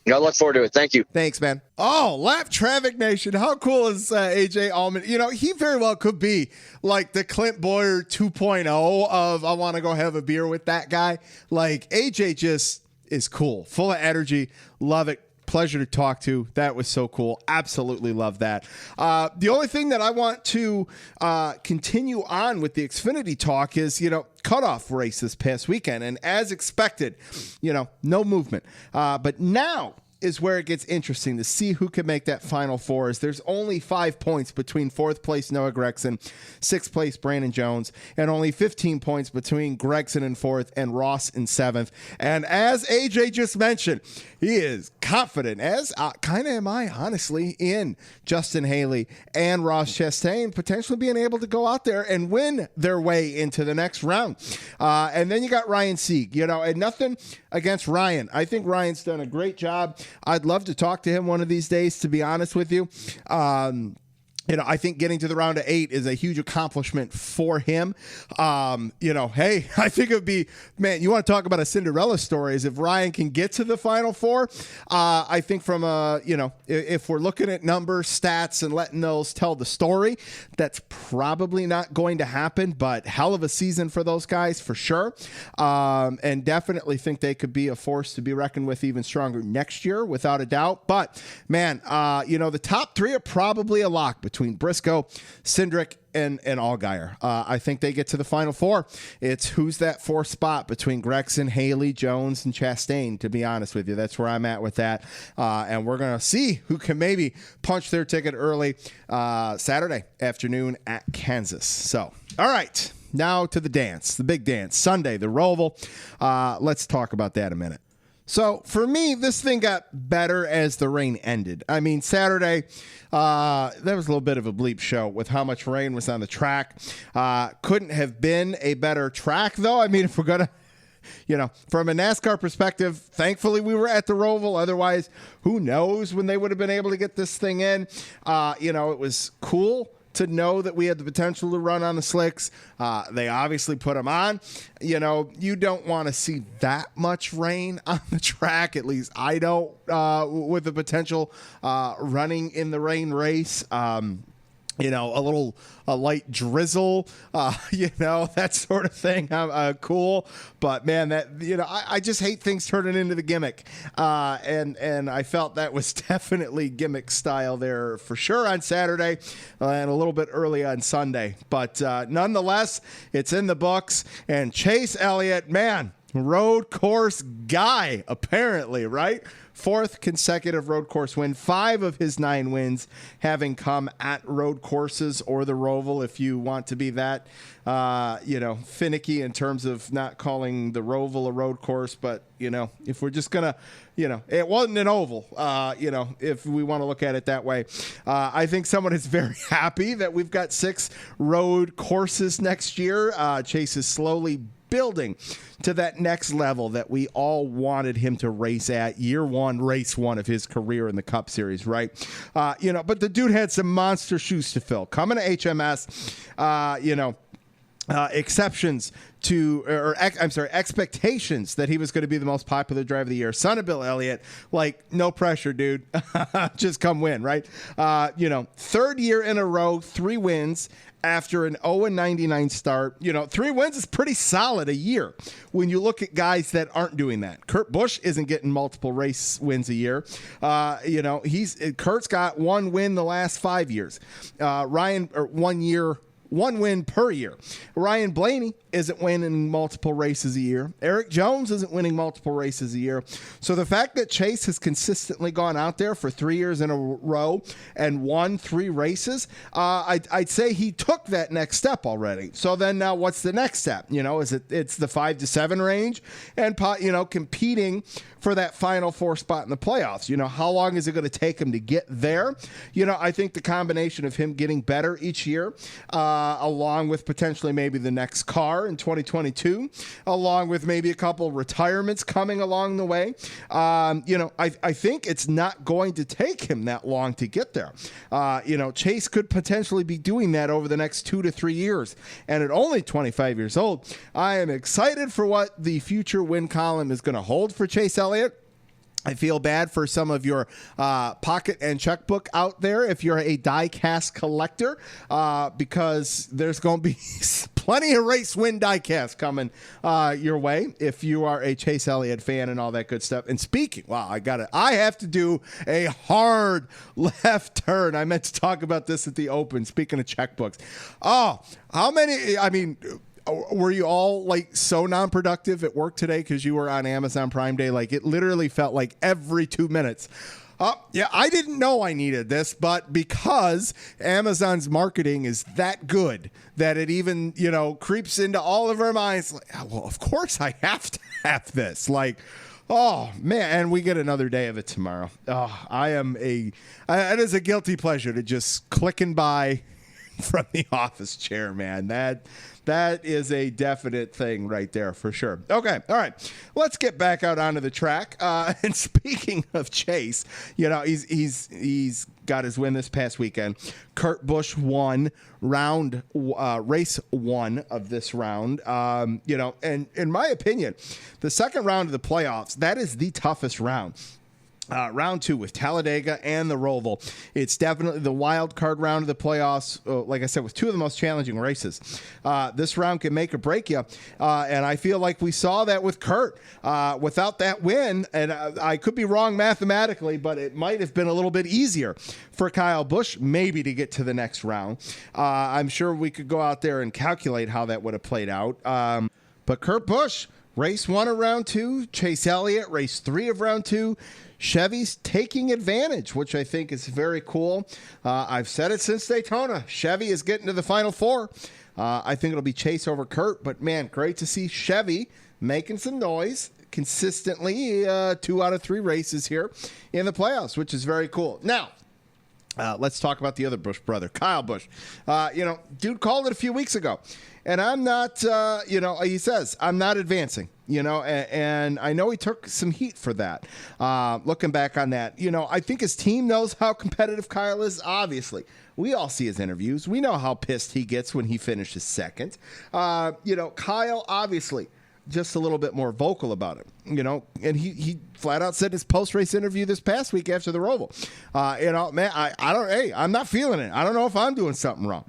I look forward to it. Thank you. Thanks, man. Oh, Lap Traffic Nation. How cool is AJ Allman? You know, he very well could be like the Clint Boyer 2.0 of I want to go have a beer with that guy. Like, AJ just is cool, full of energy. Love it. Pleasure to talk to. That was so cool. Absolutely love that. The only thing that I want to continue on with the Xfinity talk is, cutoff race this past weekend. And as expected, no movement. But now is where it gets interesting to see who can make that Final Four. As there's only 5 points between 4th place Noah Gragson, 6th place Brandon Jones, and only 15 points between Gragson in 4th and Ross in 7th. And as AJ just mentioned, he is confident, as kind of am I, honestly, in Justin Haley and Ross Chastain potentially being able to go out there and win their way into the next round. And then you got Ryan Sieg, and nothing against Ryan. I think Ryan's done a great job. I'd love to talk to him one of these days, to be honest with you. I think getting to the round of 8 is a huge accomplishment for him. Hey, I think it would be, man, you want to talk about a Cinderella story, is if Ryan can get to the Final Four. I think from if we're looking at numbers, stats, and letting those tell the story, that's probably not going to happen, but hell of a season for those guys for sure. And definitely think they could be a force to be reckoned with even stronger next year, without a doubt. But man, the top 3 are probably a lock between Briscoe, Cindric, and Allgaier. I think they get to the Final Four. It's who's that 4th spot between Gragson, Haley, Jones, and Chastain, to be honest with you. That's where I'm at with that. And we're going to see who can maybe punch their ticket early Saturday afternoon at Kansas. So, all right, now to the dance, the big dance. Sunday, the ROVAL. Let's talk about that a minute. So for me, this thing got better as the rain ended. I mean, Saturday, that was a little bit of a bleep show with how much rain was on the track. Couldn't have been a better track, though. I mean, if we're going to, from a NASCAR perspective, thankfully we were at the ROVAL. Otherwise, who knows when they would have been able to get this thing in. It was cool to know that we had the potential to run on the slicks. They obviously put them on. You don't want to see that much rain on the track. At least I don't, with the potential running in the rain race. a light drizzle, that sort of thing. Cool. But man, I just hate things turning into the gimmick. And I felt that was definitely gimmick style there for sure on Saturday and a little bit early on Sunday. But nonetheless, it's in the books. And Chase Elliott, man, road course guy, apparently, right? 4th consecutive road course win, 5 of his 9 wins having come at road courses or the ROVAL, if you want to be that, finicky in terms of not calling the ROVAL a road course. But, if we're just going to, it wasn't an oval, if we want to look at it that way. I think someone is very happy that we've got 6 road courses next year. Chase is slowly building to that next level that we all wanted him to race at year 1, race 1 of his career in the Cup Series, right? But the dude had some monster shoes to fill. Coming to HMS, expectations that he was going to be the most popular driver of the year. Son of Bill Elliott, no pressure, dude. Just come win, right? 3rd year in a row, 3 wins. After an 0-99 start, 3 wins is pretty solid a year when you look at guys that aren't doing that. Kurt Busch isn't getting multiple race wins a year. Kurt's got 1 win the last 5 years. 1 win per year. Ryan Blaney isn't winning multiple races a year. Eric Jones isn't winning multiple races a year. So the fact that Chase has consistently gone out there for 3 years in a row and won 3 races, I'd say he took that next step already. So then now what's the next step? It's the 5 to 7 range and, competing for that final 4 spot in the playoffs. How long is it going to take him to get there? I think the combination of him getting better each year, along with potentially maybe the next car in 2022, along with maybe a couple retirements coming along the way. I think it's not going to take him that long to get there. Chase could potentially be doing that over the next 2 to 3 years. And at only 25 years old, I am excited for what the future win column is going to hold for Chase Elliott. I feel bad for some of your pocket and checkbook out there if you're a die-cast collector, because there's going to be plenty of race win die-cast coming your way if you are a Chase Elliott fan and all that good stuff. And speaking, I have to do a hard left turn. I meant to talk about this at the Open, speaking of checkbooks. Were you all so non-productive at work today because you were on Amazon Prime Day? It literally felt like every 2 minutes. I didn't know I needed this, but because Amazon's marketing is that good that it even, creeps into all of our minds. Well, of course I have to have this. Oh, man, and we get another day of it tomorrow. It is a guilty pleasure to just clicking by from the office chair, man. That is a definite thing right there for sure. Okay, all right. Let's get back out onto the track. And speaking of Chase, he's got his win this past weekend. Kurt Busch won race 1 of this round. And in my opinion, the second round of the playoffs, that is the toughest round. Round 2 with Talladega and the ROVAL. It's definitely the wild card round of the playoffs. Like I said, with 2 of the most challenging races. This round can make or break you. And I feel like we saw that with Kurt. Without that win, and I could be wrong mathematically, but it might have been a little bit easier for Kyle Busch maybe to get to the next round. I'm sure we could go out there and calculate how that would have played out. But Kurt Busch, race 1 of round 2. Chase Elliott, race 3 of round 2. Chevy's taking advantage, which I think is very cool. I've said it since Daytona. Chevy is getting to the Final 4. I think it'll be Chase over Kurt, but man, great to see Chevy making some noise consistently 2 out of 3 races here in the playoffs, which is very cool. Now, let's talk about the other Busch brother, Kyle Busch. Dude called it a few weeks ago. And I'm not, he says, I'm not advancing, and I know he took some heat for that. Looking back on that, I think his team knows how competitive Kyle is, obviously. We all see his interviews. We know how pissed he gets when he finishes second. Kyle, obviously, just a little bit more vocal about it, and he flat out said in his post-race interview this past week after the Roval, man, I'm not feeling it. I don't know if I'm doing something wrong.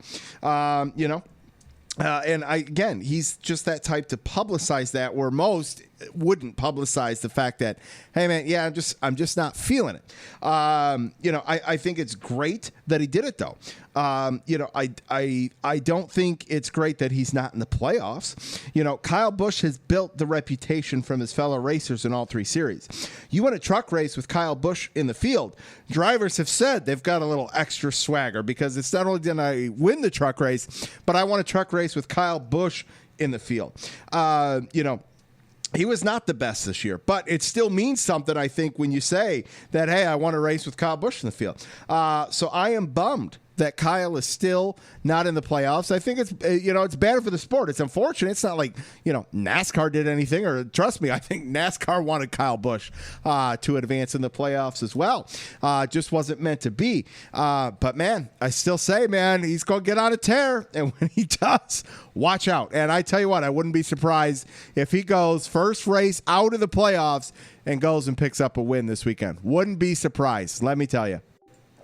And he's just that type to publicize that, where most wouldn't publicize the fact that, hey man, yeah, I'm just not feeling it. I think it's great that he did it though. I don't think it's great that he's not in the playoffs. Kyle Busch has built the reputation from his fellow racers in all three series. You win a truck race with Kyle Busch in the field, drivers have said they've got a little extra swagger, because it's not only did I win the truck race, but I won a truck race with Kyle Busch in the field. He was not the best this year, but it still means something, I think, when you say that, hey, I won a race with Kyle Busch in the field. So I am bummed that Kyle is still not in the playoffs. I think it's, it's bad for the sport. It's unfortunate. It's not like, NASCAR did anything, or trust me, I think NASCAR wanted Kyle Busch to advance in the playoffs as well. Just wasn't meant to be. But man, I still say, man, he's going to get on a tear. And when he does, watch out. And I tell you what, I wouldn't be surprised if he goes first race out of the playoffs and goes and picks up a win this weekend. Wouldn't be surprised, let me tell you.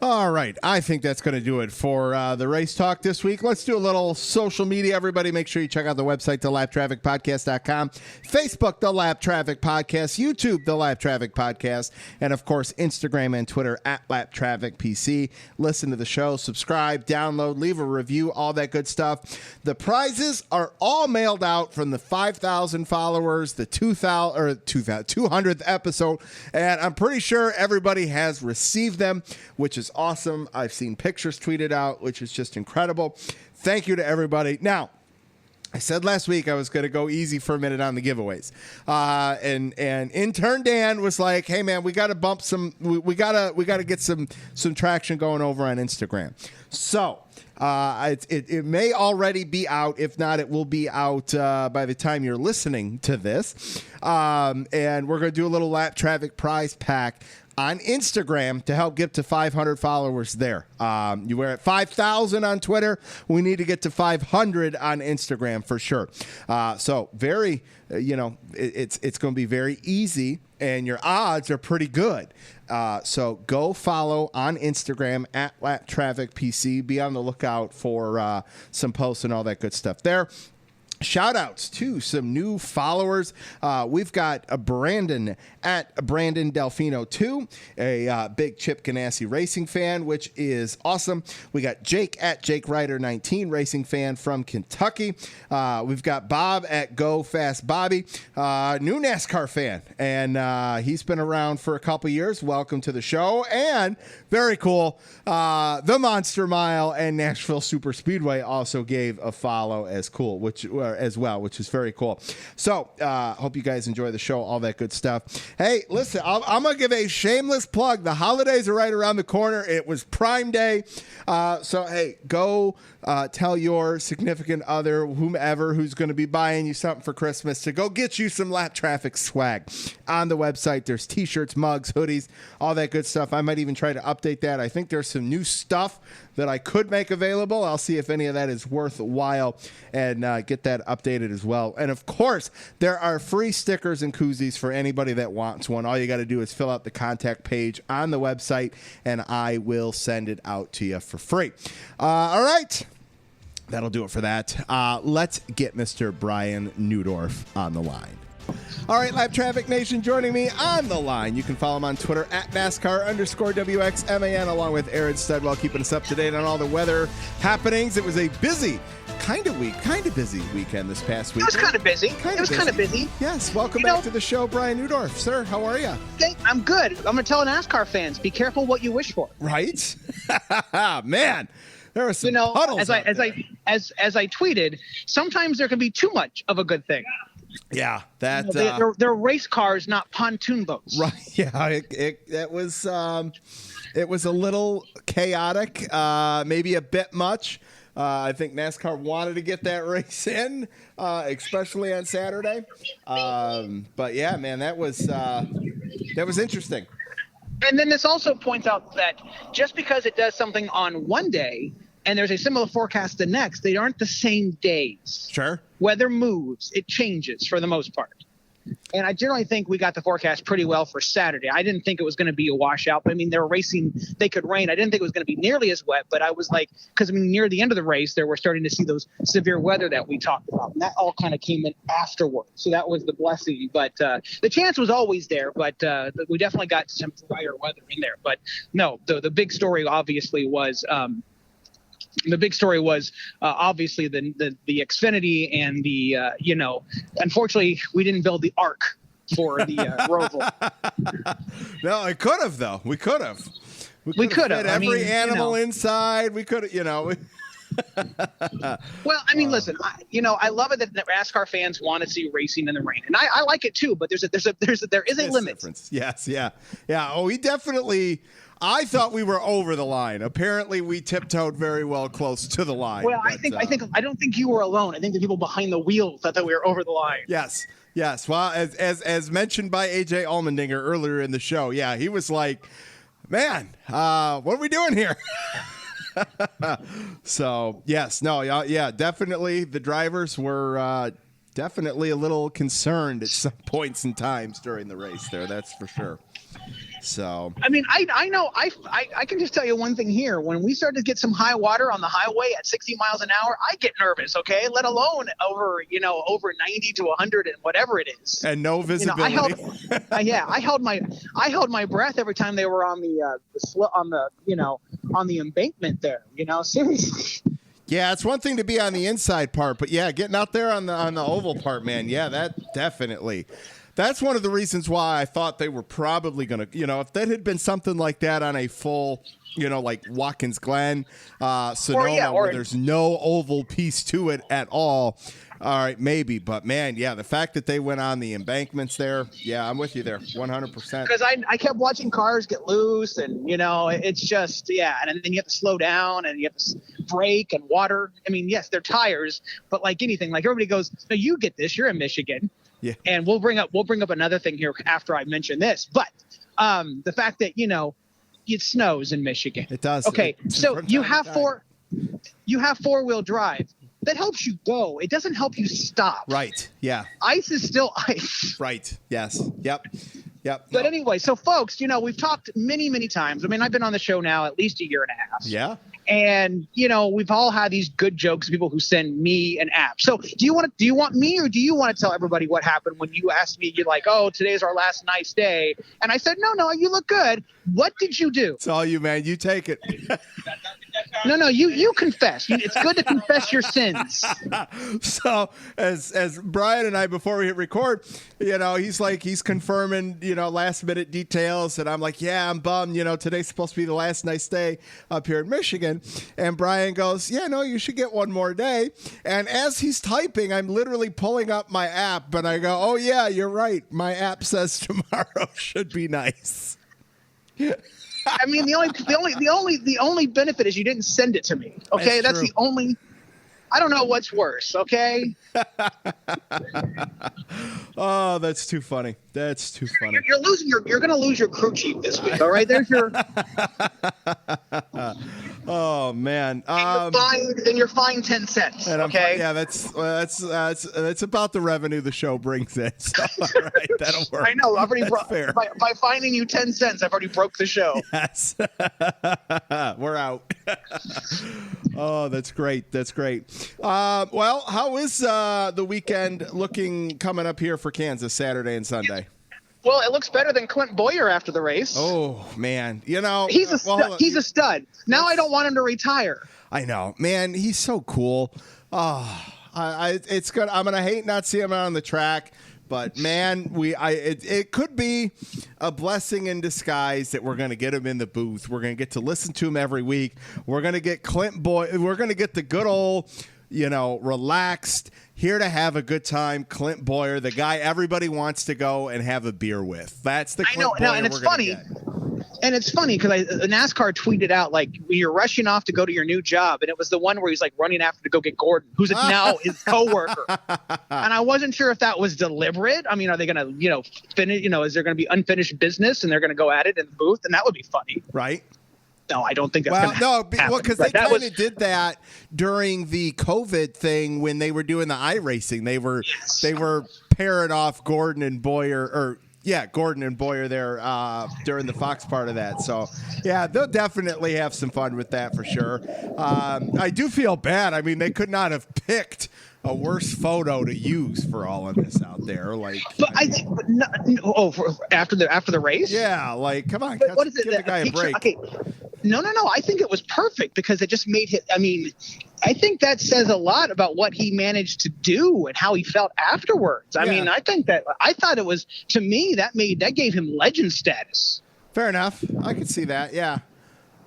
All right, I think that's going to do it for the race talk this week. Let's do a little social media. Everybody, make sure you check out the website, thelaptrafficpodcast.com, Facebook, The Lap Traffic Podcast, YouTube, The Lap Traffic Podcast, and, of course, Instagram and Twitter, @LapTrafficPC. Listen to the show, subscribe, download, leave a review, all that good stuff. The prizes are all mailed out from the 5,000 followers, the 200th episode, and I'm pretty sure everybody has received them, which is awesome. I've seen pictures tweeted out, which is just incredible. Thank you to everybody. Now, I said last week I was going to go easy for a minute on the giveaways, and intern Dan was like, "Hey man, we got to bump some. We gotta get some traction going over on Instagram." So it may already be out. If not, it will be out by the time you're listening to this. And we're going to do a little Lap Traffic prize pack on Instagram to help get to 500 followers there. You were at 5,000 on Twitter. We need to get to 500 on Instagram for sure. So very, it's going to be very easy, and your odds are pretty good. So go follow on Instagram @LapTrafficPC. Be on the lookout for some posts and all that good stuff there. Shout outs to some new followers. We've got a Brandon @BrandonDelfino2, a big Chip Ganassi racing fan, which is awesome. We got Jake @JakeRider19, racing fan from Kentucky. We've got Bob @GoFastBobby, new NASCAR fan, and he's been around for a couple years. Welcome to the show. And very cool, the Monster Mile and Nashville SuperSpeedway also gave a follow as well, which is very cool. So hope you guys enjoy the show, all that good stuff. Hey, listen, I'm going to give a shameless plug. The holidays are right around the corner. It was Prime Day. So, hey, go tell your significant other, whomever, who's going to be buying you something for Christmas, to go get you some Lap Traffic swag. On the website, there's T-shirts, mugs, hoodies, all that good stuff. I might even try to update that. I think there's some new stuff that I could make available. I'll see if any of that is worthwhile and get that updated as well. And, of course, there are free stickers and koozies for anybody that wants one. All you got to do is fill out the contact page on the website, and I will send it out to you for free. All right. That'll do it for that. Let's get Mr. Brian Neudorff on the line. All right, Lap Traffic Nation, joining me on the line. You can follow him on Twitter @NASCAR_WXMAN, along with Aaron Studwell, keeping us up to date on all the weather happenings. It was a busy, kind of busy weekend this past week. It was kind of busy. Kind of busy. Yes, welcome back to the show, Brian Neudorff. Sir, how are you? I'm good. I'm going to tell NASCAR fans, be careful what you wish for. Right? Man, there are some puddles as I tweeted, sometimes there can be too much of a good thing. Yeah, that they're race cars, not pontoon boats. Right? Yeah, it was a little chaotic, maybe a bit much. I think NASCAR wanted to get that race in, especially on Saturday. But yeah, man, that was interesting. And then this also points out that just because it does something on one day and there's a similar forecast the next, they aren't the same days. Sure. Weather moves, it changes for the most part. And I generally think we got the forecast pretty well for Saturday. I didn't think it was going to be a washout, but I mean, they were racing, they could rain. I didn't think it was going to be nearly as wet, but I was like, because I mean, near the end of the race, there we're starting to see those severe weather that we talked about. And that all kind of came in afterwards. So that was the blessing. But the chance was always there, but we definitely got some drier weather in there. But no, the big story obviously was obviously the Xfinity and the unfortunately we didn't build the Arc for the ROVAL. No, it could have though. We could have. We could have. Every animal inside. We could have. Well, I mean, listen. I love it that NASCAR fans want to see racing in the rain, and I like it too. But there is a limit. Difference. Yes. Yeah. Yeah. Oh, we definitely. I thought we were over the line. Apparently, we tiptoed very well close to the line. Well, I don't think you were alone. I think the people behind the wheel thought that we were over the line. Yes. Well, as mentioned by AJ Allmendinger earlier in the show, yeah, he was like, "Man, what are we doing here?" So yes, no, yeah, definitely. The drivers were definitely a little concerned at some points and times during the race. There, that's for sure. So I mean, I know I can just tell you one thing here. When we start to get some high water on the highway at 60 miles an hour, I get nervous. Okay, let alone over 90 to 100 and whatever it is. And no visibility. I held my breath every time they were on the embankment there. Seriously. Yeah, it's one thing to be on the inside part, but yeah, getting out there on the oval part, man. Yeah, that definitely. That's one of the reasons why I thought they were probably going to, if that had been something like that on a full, like Watkins Glen, Sonoma, where there's no oval piece to it at all. All right, maybe. But, man, yeah, the fact that they went on the embankments there, yeah, I'm with you there, 100%. Because I kept watching cars get loose, and, it's just, yeah, and then you have to slow down, and you have to brake and water. I mean, yes, they're tires, but like anything, like everybody goes, no, you get this, you're in Michigan. Yeah. And we'll bring up another thing here after I mention this. But the fact that, it snows in Michigan. It does. Okay, so you have four-wheel drive. That helps you go. It doesn't help you stop. Right. Yeah. Ice is still ice. Right. Yes. Yep. But anyway, so folks, we've talked many, many times. I mean, I've been on the show now at least a year and a half. Yeah. And, we've all had these good jokes, people who send me an app. So do you want me, or do you want to tell everybody what happened when you asked me, you're like, oh, today's our last nice day. And I said, no, you look good. What did you do? It's all you, man. You take it. No, you confess. It's good to confess your sins. So as Brian and I, before we hit record, he's confirming, last minute details. And I'm like, yeah, I'm bummed. Today's supposed to be the last nice day up here in Michigan. And Brian goes, yeah, no, you should get one more day. And as he's typing, I'm literally pulling up my app, and I go, oh yeah, you're right. My app says tomorrow should be nice. I mean, the only benefit is you didn't send it to me. Okay, that's the only. I don't know what's worse. Okay. Oh, that's too funny. That's too funny. You're going to lose your crew chief this week. All right, there's your. Oh man. And you're fined 10 cents. Okay. Yeah, that's about the revenue the show brings in. So, all right, that'll work. I know. I've already by fining you 10 cents. I've already broke the show. Yes. We're out. Oh, that's great. That's great. Well, how is the weekend looking coming up here for Kansas Saturday and Sunday? Well, it looks better than Clint Boyer after the race. Oh man, he's a stud. Now I don't want him to retire. I know, man. He's so cool. Oh, it's good. I'm gonna hate not seeing him out on the track. But man, it could be a blessing in disguise that we're going to get him in the booth. We're going to get to listen to him every week. We're going to get We're going to get the good old, relaxed, here to have a good time. Clint Boyer, the guy everybody wants to go and have a beer with. That's the Clint Boyer and it's we're funny. Get. And it's funny because NASCAR tweeted out, like, you're rushing off to go to your new job. And it was the one where he's like running after to go get Gordon, who's now his coworker. And I wasn't sure if that was deliberate. I mean, are they going to, finish, is there going to be unfinished business and they're going to go at it in the booth? And that would be funny. Right. No, I don't think that's going to happen. Because they kind of did that during the COVID thing when they were doing the iRacing. They were pairing off Gordon and Boyer there during the Fox part of that. So, yeah, they'll definitely have some fun with that for sure. I do feel bad. I mean, they could not have picked a worse photo to use for all of this out there. Like, but after the race? Yeah, like, come on, what is it? Give the guy a break. Okay. No. I think it was perfect because it just made it. I mean, I think that says a lot about what he managed to do and how he felt afterwards. I mean, I thought it was, to me, that gave him legend status. Fair enough. I could see that. Yeah.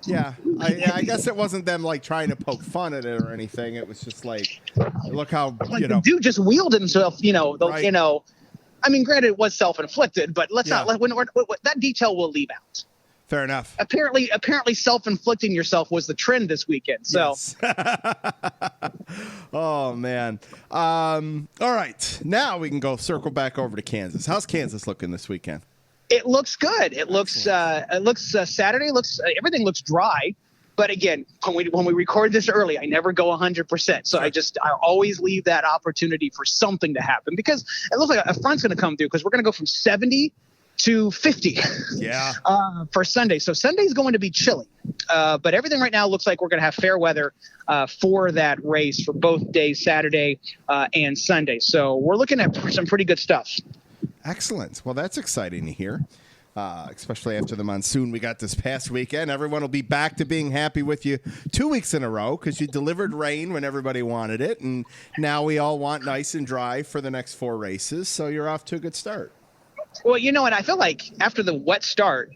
Yeah, I guess it wasn't them like trying to poke fun at it or anything. It was just like, look how the dude just wheeled himself. Right. I mean, granted, it was self-inflicted, but let's not that detail we'll leave out. Fair enough. Apparently, self-inflicting yourself was the trend this weekend. So, yes. Oh man. All right, now we can circle back over to Kansas. How's Kansas looking this weekend? It looks good. It looks Saturday everything looks dry, but again, when we record this early, I never go 100%. So I always leave that opportunity for something to happen because it looks like a front's going to come through because we're going to go from 70 to 50. Yeah. For Sunday. So Sunday's going to be chilly, but everything right now looks like we're going to have fair weather for that race for both days, Saturday and Sunday. So we're looking at some pretty good stuff. Excellent. Well, that's exciting to hear, especially after the monsoon we got this past weekend. Everyone will be back to being happy with you 2 weeks in a row because you delivered rain when everybody wanted it, and now we all want nice and dry for the next 4 races, so you're off to a good start. Well, and I feel like after the wet start,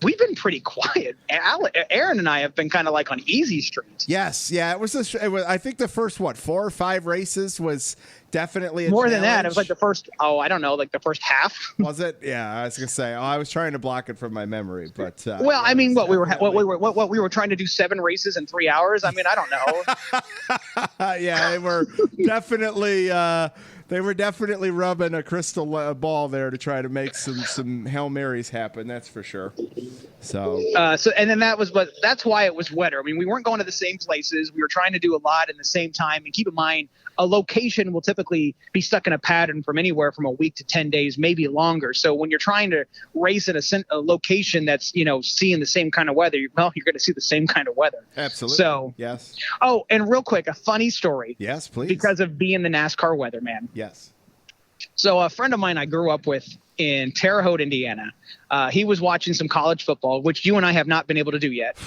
we've been pretty quiet. Aaron and I have been kind of like on easy street. Yes, yeah, it was. I think the first 4 or 5 races was definitely more than that. It was like the first. Oh, I don't know, like the first half. Was it? Yeah, I was gonna say. I was trying to block it from my memory, but. Well, I mean, we were trying to do 7 races in 3 hours. I mean, I don't know. Yeah, they were definitely. They were definitely rubbing a crystal ball there to try to make some Hail Marys happen. That's for sure. So and then that's why it was wetter. I mean, we weren't going to the same places. We were trying to do a lot in the same time. And keep in mind, a location will typically be stuck in a pattern from anywhere from a week to 10 days, maybe longer. So when you're trying to race at a location that's, seeing the same kind of weather, you're going to see the same kind of weather. Absolutely. So, yes. Oh, and real quick, a funny story. Yes, please. Because of being the NASCAR weatherman. Yes. So a friend of mine I grew up with in Terre Haute, Indiana, he was watching some college football, which you and I have not been able to do yet.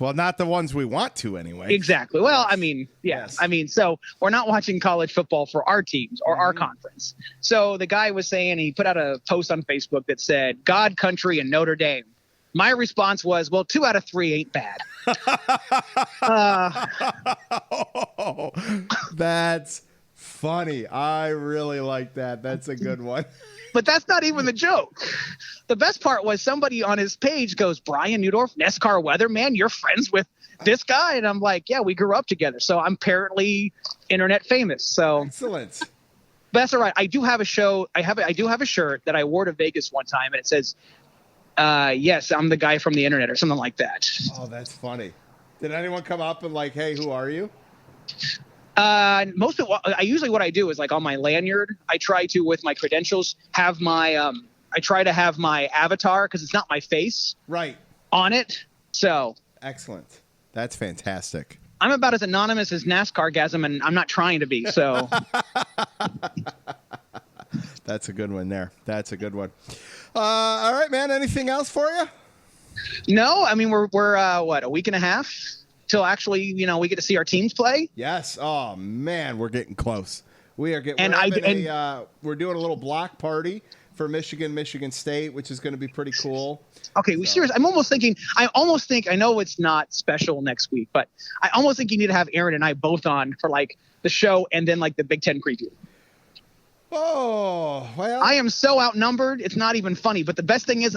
Well, not the ones we want to anyway. Exactly. Well, I mean, yes. I mean, so we're not watching college football for our teams or our conference. So the guy was saying, he put out a post on Facebook that said, God, country, and Notre Dame. My response was, well, 2 out of 3 ain't bad. That's funny. I really like that. That's a good one. But that's not even the joke. The best part was somebody on his page goes, Brian Neudorff, NASCAR weatherman, you're friends with this guy? And I'm like, yeah, we grew up together. So I'm apparently internet famous. So excellent. But that's all right. I do have a show. I do have a shirt that I wore to Vegas one time, and it says, yes, I'm the guy from the internet or something like that. Oh, that's funny. Did anyone come up and like, hey, who are you? Most of what I do is like on my lanyard, I try to, with my credentials, have my, I try to have my avatar, because it's not my face, right, on it. So excellent. That's fantastic. I'm about as anonymous as NASCAR-gasm, and I'm not trying to be. So that's a good one there. That's a good one. All right, man. Anything else for you? No, I mean we're what, a week and a half till actually we get to see our teams play. Yes. Oh man, we're getting close. We are getting. And we're doing a little block party for Michigan State, which is going to be pretty cool. Okay, we serious. I almost think I know it's not special next week, but I almost think you need to have Aaron and I both on for like the show and then like the Big Ten preview. Oh, well. I am so outnumbered. It's not even funny. But the best thing is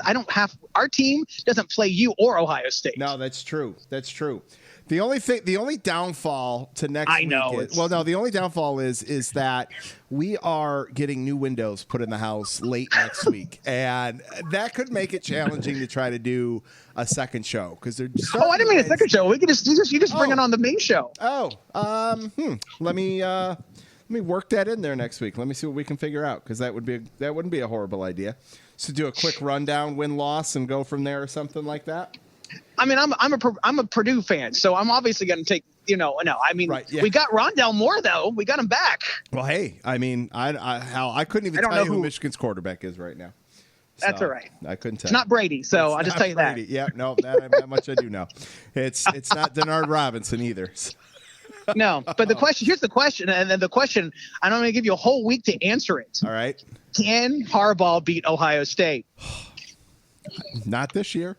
our team doesn't play you or Ohio State. No, that's true. That's true. The only downfall to next week the only downfall is that we are getting new windows put in the house late next week, and that could make it challenging to try to do a second show because they're. Oh, I didn't mean a second show. We can just bring it on the main show. Let me work that in there next week. Let me see what we can figure out because that wouldn't be a horrible idea. So do a quick rundown, win loss, and go from there or something like that. I mean, I'm a Purdue fan, so I'm obviously going to take. Right, yeah. We got Rondell Moore though. We got him back. Well, hey, I mean, I couldn't even tell you who Michigan's quarterback is right now. That's all right. I couldn't tell. It's not Brady, so I'll just tell you Brady. that. Yeah, no, that much I do know. It's not Denard Robinson either. So. No, but here's the question, and then the question, I'm going to give you a whole week to answer it. All right. Can Harbaugh beat Ohio State? Not this year.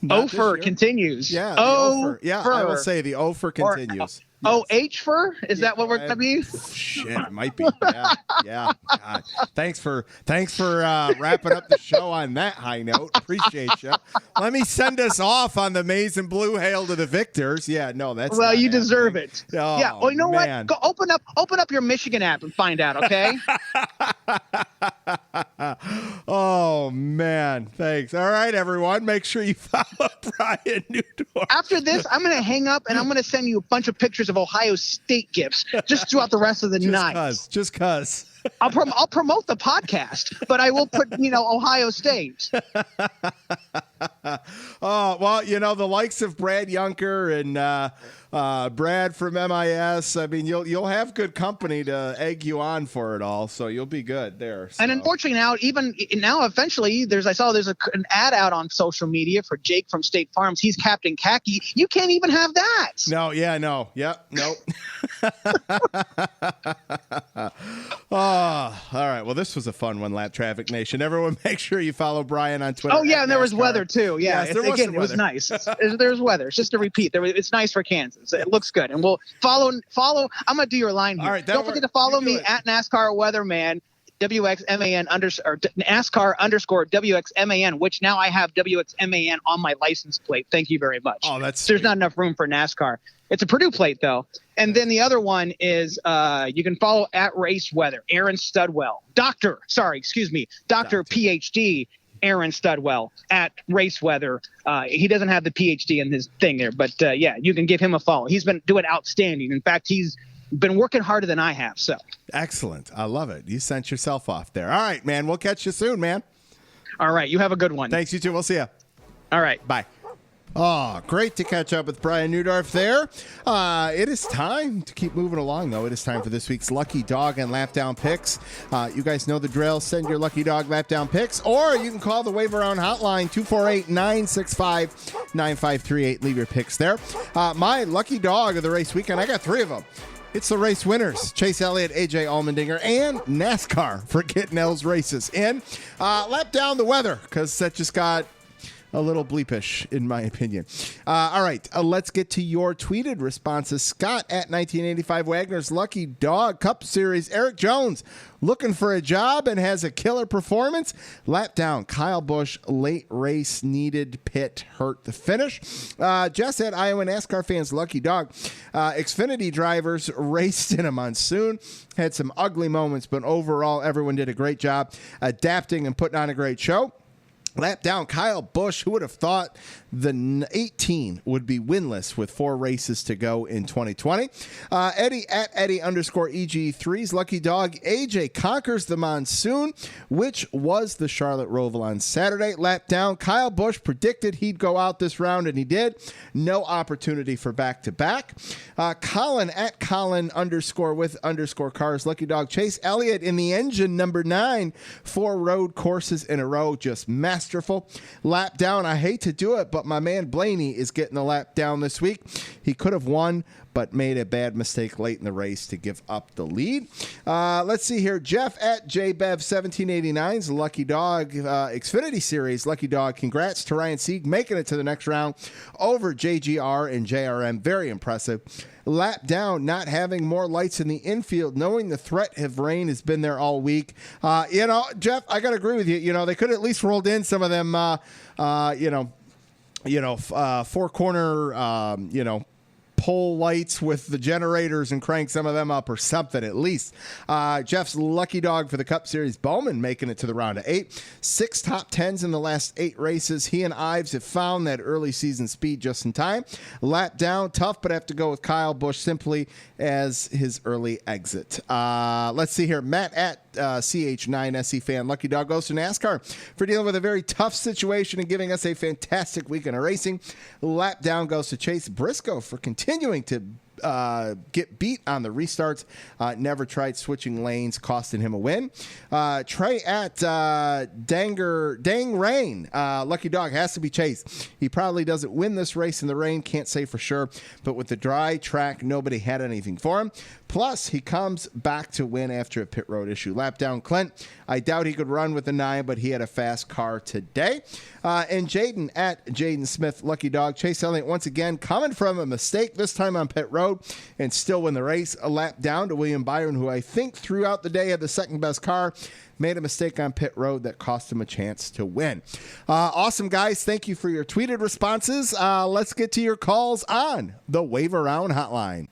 Ofer continues. Yeah. Ofer. Yeah, I will say the Ofer continues. OH for? Is that what we're going to be? Shit, it might be. Yeah. God. Thanks for wrapping up the show on that high note. Appreciate you. Let me send us off on the maize and blue hail to the victors. Yeah, no, that's well, you happening. Deserve it. Oh, yeah. Well, you know man. What? Go open up your Michigan app and find out. Okay. Oh man, thanks. All right, everyone, make sure you follow Brian Neudorff. After this, I'm going to hang up and I'm going to send you a bunch of pictures of Ohio State gifts just throughout the rest of the night. Just cause. I'll promote the podcast, but I will put Ohio State. Oh well, the likes of Brad Yunker and Brad from MIS. I mean, you'll have good company to egg you on for it all, so you'll be good there. So. And unfortunately, eventually, there's an ad out on social media for Jake from State Farms. He's Captain Khaki. You can't even have that. No. Yeah. No. Yep. Nope. Oh, all right. Well, this was a fun one, Lap Traffic Nation. Everyone, make sure you follow Brian on Twitter. Oh yeah, and there was weather too. Yeah, yes, it was nice. There's weather. It's just a repeat. It's nice for Kansas. It looks good, and we'll follow. I'm gonna do your line here. All right, don't forget to follow me at NASCAR Weatherman. WXMAN NASCAR _WXMAN, which now I have WXMAN on my license plate. Thank you very much. Oh, there's not enough room for NASCAR. It's a Purdue plate though. And then the other one is you can follow at Race Weather, Aaron Studwell, Doctor PhD Aaron Studwell at Race Weather. He doesn't have the PhD in his thing there, but you can give him a follow. He's been doing outstanding. In fact, he's been working harder than I have. So excellent. I love it. You sent yourself off there. All right, man. We'll catch you soon, man. All right. You have a good one. Thanks. You too. We'll see you. All right. Bye. Oh, great to catch up with Brian Neudorff there. It is time to keep moving along, though. It is time for this week's Lucky Dog and Lap Down Picks. You guys know the drill. Send your Lucky Dog Lap Down Picks, or you can call the Wave Around hotline, 248-965-9538. Leave your picks there. My Lucky Dog of the race weekend, I got 3 of them. It's the race winners, Chase Elliott, AJ Allmendinger, and NASCAR for getting L's races in. Lap down the weather, because that just got a little bleepish, in my opinion. All right, let's get to your tweeted responses. Scott at 1985 Wagner's Lucky Dog Cup Series. Eric Jones looking for a job and has a killer performance. Lap down, Kyle Busch, late race needed, pit hurt the finish. Jess at Iowa NASCAR fans Lucky Dog. Xfinity drivers raced in a monsoon. Had some ugly moments, but overall everyone did a great job adapting and putting on a great show. Lap down, Kyle Busch. Who would have thought the 18 would be winless with 4 races to go in 2020? Eddie at Eddie _EG3's Lucky Dog. AJ conquers the monsoon, which was the Charlotte Roval on Saturday. Lap down, Kyle Busch predicted he'd go out this round, and he did. No opportunity for back-to-back. Colin at Colin _with _cars. Lucky Dog. Chase Elliott in the engine, number 9. 4 road courses in a row. Just masterful. Lap down, I hate to do it, but my man Blaney is getting the lap down this week. He could have won, but made a bad mistake late in the race to give up the lead. Let's see here. Jeff at JBev1789's Lucky Dog Xfinity Series. Lucky Dog, congrats to Ryan Sieg making it to the next round over JGR and JRM. Very impressive. Lap down, not having more lights in the infield, knowing the threat of rain has been there all week. Jeff, I got to agree with you. They could have at least rolled in some of them, four corner, pole lights with the generators and crank some of them up or something at least. Jeff's lucky dog for the Cup Series, Bowman, making it to the round of 8. 6 top 10s in the last 8 races. He and Ives have found that early season speed just in time. Lap down, tough, but I have to go with Kyle Busch simply as his early exit. Let's see here. Matt at CH9SE fan. Lucky dog goes to NASCAR for dealing with a very tough situation and giving us a fantastic weekend of racing. Lap down goes to Chase Briscoe for continuing to get beat on the restarts. Never tried switching lanes, costing him a win. Trey at Dang Rain. Lucky dog has to be Chase. He probably doesn't win this race in the rain. Can't say for sure. But with the dry track, nobody had anything for him. Plus, he comes back to win after a pit road issue. Lap down Clint. I doubt he could run with the 9, but he had a fast car today. And Jaden at Jaden Smith. Lucky dog. Chase Elliott once again coming from a mistake, this time on pit road, and still win the race. A lap down to William Byron, who I think throughout the day had the second best car. Made a mistake on pit road that cost him a chance to win. Awesome, guys. Thank you for your tweeted responses. Let's get to your calls on the Wave Around hotline.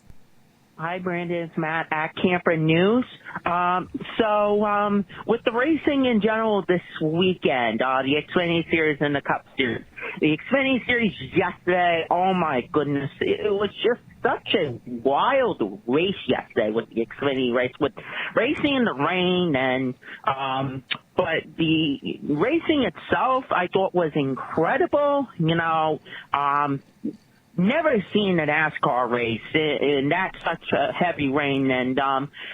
Hi, Brandon. It's Matt at Camper News. With the racing in general this weekend, the Xfinity Series and the Cup Series, the Xfinity Series yesterday, oh my goodness, it was just such a wild race yesterday with the Xfinity race, with racing in the rain and, but the racing itself I thought was incredible. Never seen a NASCAR race in that such a heavy rain, and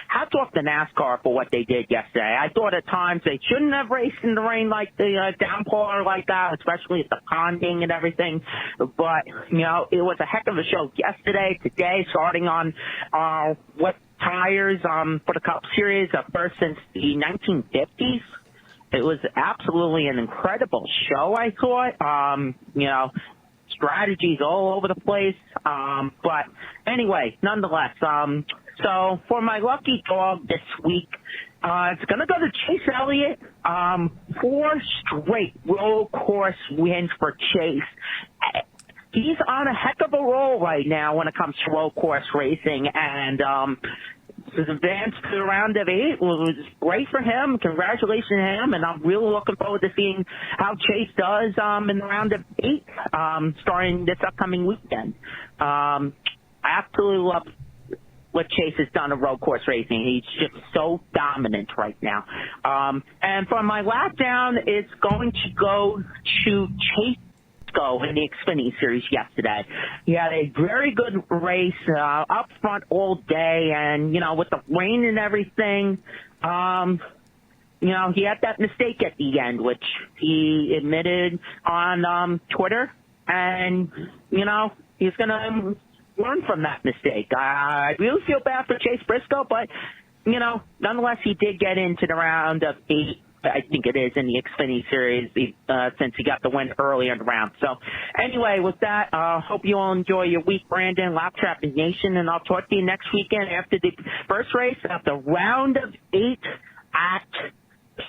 hats off to NASCAR for what they did yesterday. I thought at times they shouldn't have raced in the rain like the downpour like that, especially at the ponding and everything. But it was a heck of a show yesterday. Today, starting on wet tires for the Cup Series, first since the 1950s. It was absolutely an incredible show, I thought. Strategies all over the place. But anyway, nonetheless, so for my lucky dog this week, it's going to go to Chase Elliott. 4 straight road course wins for Chase. He's on a heck of a roll right now when it comes to road course racing, and his advance to the round of 8 was great for him. Congratulations to him, and I'm really looking forward to seeing how Chase does in the round of 8 starting this upcoming weekend. I absolutely love what Chase has done in road course racing. He's just so dominant right now. And for my lap down, it's going to go to Chase in the Xfinity Series yesterday. He had a very good race up front all day, and with the rain and everything, he had that mistake at the end, which he admitted on Twitter, and he's gonna learn from that mistake. I really feel bad for Chase Briscoe, but nonetheless, he did get into the round of 8. I think it is in the Xfinity Series since he got the win earlier in the round. So anyway, with that, hope you all enjoy your week, Brandon, Lap Traffic Nation, and I'll talk to you next weekend after the first race of the round of 8 at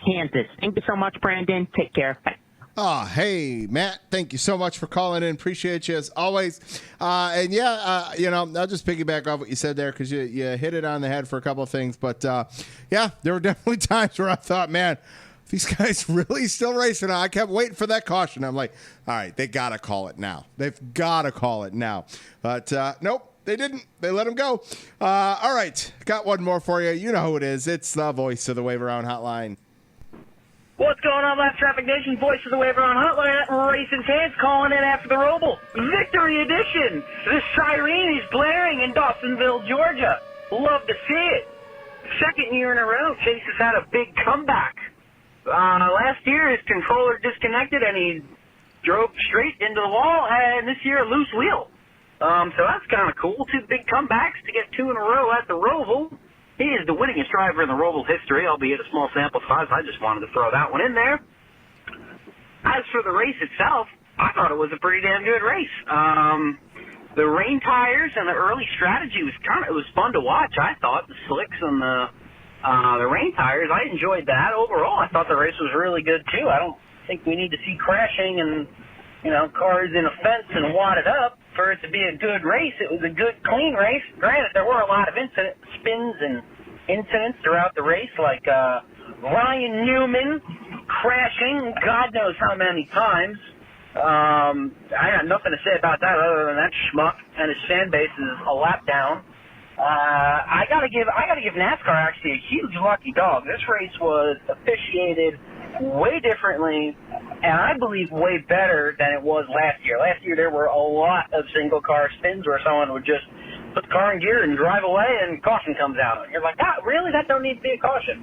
Kansas. Thank you so much, Brandon. Take care. Bye. Oh, hey, Matt, thank you so much for calling in. Appreciate you as always. I'll just piggyback off what you said there because you hit it on the head for a couple of things. But, there were definitely times where I thought, man, these guys really still racing. I kept waiting for that caution. I'm like, all right, they got to call it now. They've got to call it now. But, nope. They didn't. They let him go. All right, got one more for you. You know who it is. It's the voice of the Wave Around Hotline. What's going on, Lap Traffic Nation? Voice of the Wave Around Hotline. Racing fans calling in after the ROVAL Victory Edition. The siren is blaring in Dawsonville, Georgia. Love to see it. Second year in a row, Chase has had a big comeback. Last year, his controller disconnected and he drove straight into the wall, and this year, a loose wheel. So that's kind of cool. 2 big comebacks to get 2 in a row at the ROVAL. He is the winningest driver in the ROVAL history, albeit a small sample size. I just wanted to throw that one in there. As for the race itself, I thought it was a pretty damn good race. The rain tires and the early strategy was it was fun to watch, I thought. The slicks and the rain tires, I enjoyed that. Overall, I thought the race was really good, too. I don't think we need to see crashing and cars in a fence and wadded up. For it to be a good race, it was a good, clean race. Granted, there were a lot of spins and incidents throughout the race, like Ryan Newman crashing God knows how many times. I got nothing to say about that other than that schmuck and his fan base is a lap down. I gotta give NASCAR actually a huge lucky dog. This race was officiated way differently, and I believe way better than it was last year. Last year there were a lot of single car spins where someone would just put the car in gear and drive away and caution comes out. And you're like, really? That don't need to be a caution.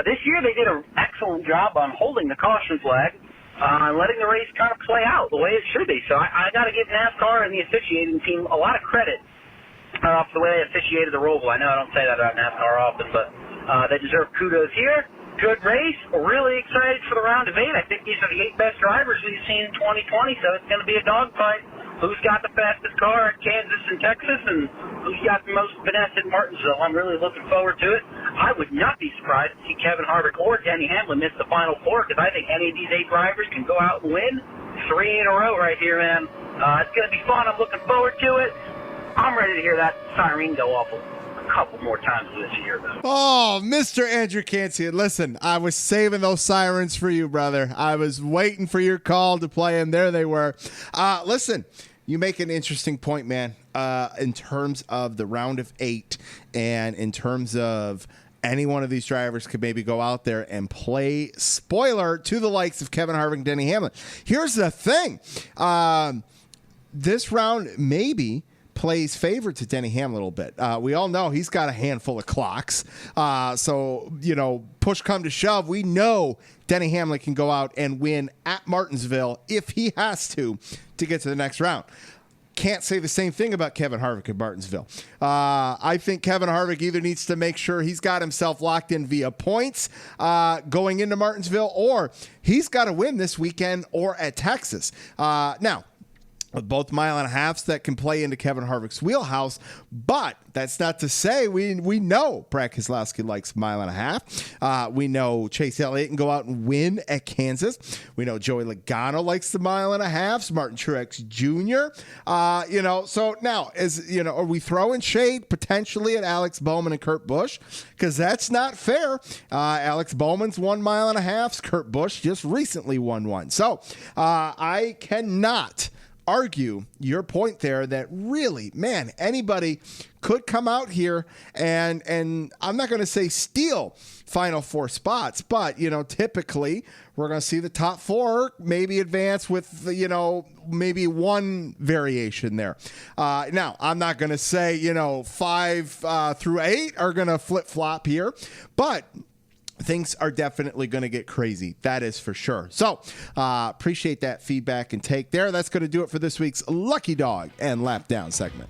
This year they did an excellent job on holding the caution flag and letting the race kind of play out the way it should be. So I got to give NASCAR and the officiating team a lot of credit for the way they officiated the ROVAL. I know I don't say that about NASCAR often, but they deserve kudos here. Good race. Really excited for the round of 8. I think these are the 8 best drivers we've seen in 2020, so it's going to be a dogfight. Who's got the fastest car at Kansas and Texas, and who's got the most finesse at Martinsville? I'm really looking forward to it. I would not be surprised to see Kevin Harvick or Denny Hamlin miss the Final Four, because I think any of these 8 drivers can go out and win 3 in a row right here, man. It's going to be fun. I'm looking forward to it. I'm ready to hear that siren go off a couple more times this year, though. Oh, Mr. Andrew Cansian, listen, I was saving those sirens for you, brother. I was waiting for your call to play them. There they were. Listen, you make an interesting point, man, in terms of the round of 8 and in terms of any one of these drivers could maybe go out there and play spoiler to the likes of Kevin Harvick and Denny Hamlin. Here's the thing. This round maybe plays favor to Denny Hamlin a little bit. We all know he's got a handful of clocks. So, push come to shove, we know Denny Hamlin can go out and win at Martinsville if he has to get to the next round. Can't say the same thing about Kevin Harvick at Martinsville. I think Kevin Harvick either needs to make sure he's got himself locked in via points going into Martinsville, or he's got to win this weekend or at Texas. Now, both mile and a halves that can play into Kevin Harvick's wheelhouse, but that's not to say we know Brad Keselowski likes mile and a half. We know Chase Elliott can go out and win at Kansas. We know Joey Logano likes the mile and a halves. Martin Truex Jr. So now are we throwing shade potentially at Alex Bowman and Kurt Busch? Because that's not fair. Alex Bowman's 1 mile and a half. Kurt Busch just recently won one. So I cannot argue your point there that really, man, anybody could come out here and I'm not going to say steal Final Four spots, but, typically we're going to see the top 4 maybe advance with, maybe one variation there. Now, I'm not going to say, 5 through 8 are going to flip-flop here, but things are definitely going to get crazy. That is for sure. So appreciate that feedback and take there. That's going to do it for this week's Lucky Dog and Lap Down segment.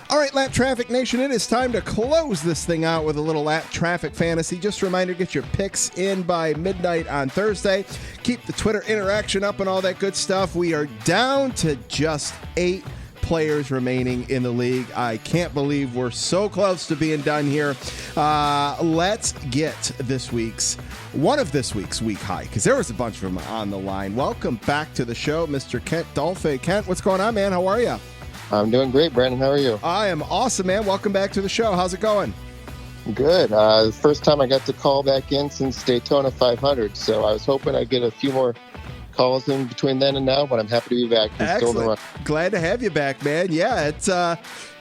All right, Lap Traffic Nation, it is time to close this thing out with a little lap traffic fantasy. Just a reminder, get your picks in by midnight on Thursday. Keep the Twitter interaction up and all that good stuff. We are down to just 8 players remaining in the league. I can't believe we're so close to being done here. Let's get one of this week's week high, because there was a bunch of them on the line. Welcome back to the show, Mr. Kent Dolphy. Kent, what's going on, man? How are you? I'm doing great, Brandon. How are you? I am awesome, man. Welcome back to the show. How's it going? Good. The first time I got to call back in since Daytona 500, so I was hoping I'd get a few more calls in between then and now, but I'm happy to be back. Excellent. Glad to have you back, man. Yeah, it's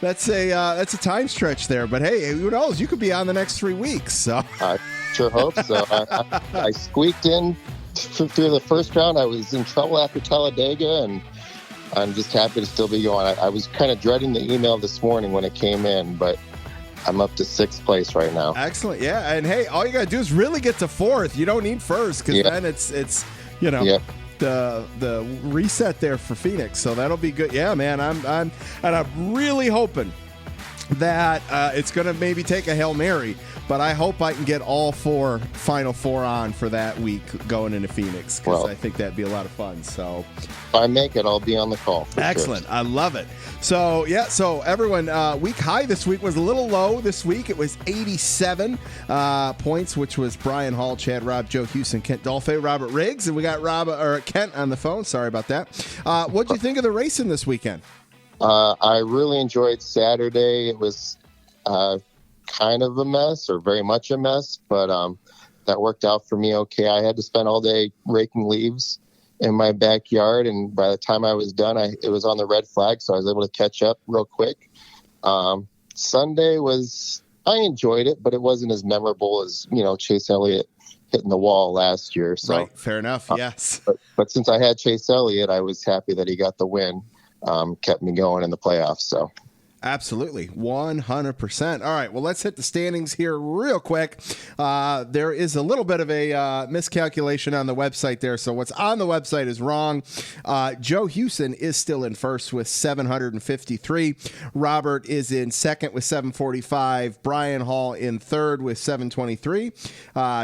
that's a time stretch there, but hey, who knows? You could be on the next 3 weeks. So I sure hope so. I squeaked in through the first round. I was in trouble after Talladega, and I'm just happy to still be going. I was kind of dreading the email this morning when it came in, but I'm up to 6th place right now. Excellent. Yeah, and hey, all you gotta do is really get to 4th. You don't need 1st, because then it's the reset there for Phoenix. So that'll be good. Yeah, man. I'm really hoping that it's going to maybe take a Hail Mary, but I hope I can get all Final Four on for that week going into Phoenix, because I think that'd be a lot of fun. So if I make it, I'll be on the call. Excellent. Sure. I love it. So, so everyone, week high this week was a little low this week. It was 87 points, which was Brian Hall, Chad Robb, Joe Houston, Kent Dolphy, Robert Riggs, and we got Kent on the phone. Sorry about that. What'd you think of the racing this weekend? I really enjoyed Saturday. It was kind of a mess, or very much a mess, but that worked out for me okay. I had to spend all day raking leaves in my backyard, and by the time I was done, it was on the red flag, so I was able to catch up real quick. Sunday I enjoyed it, but it wasn't as memorable as, Chase Elliott hitting the wall last year. So, right, fair enough, yes. But since I had Chase Elliott, I was happy that he got the win. Kept me going in the playoffs. So absolutely, 100%. All right, well, let's hit the standings here real quick. There is a little bit of a miscalculation on the website there, so what's on the website is wrong. Joe Houston is still in first with 753. Robert is in second with 745. Brian Hall in third with 723.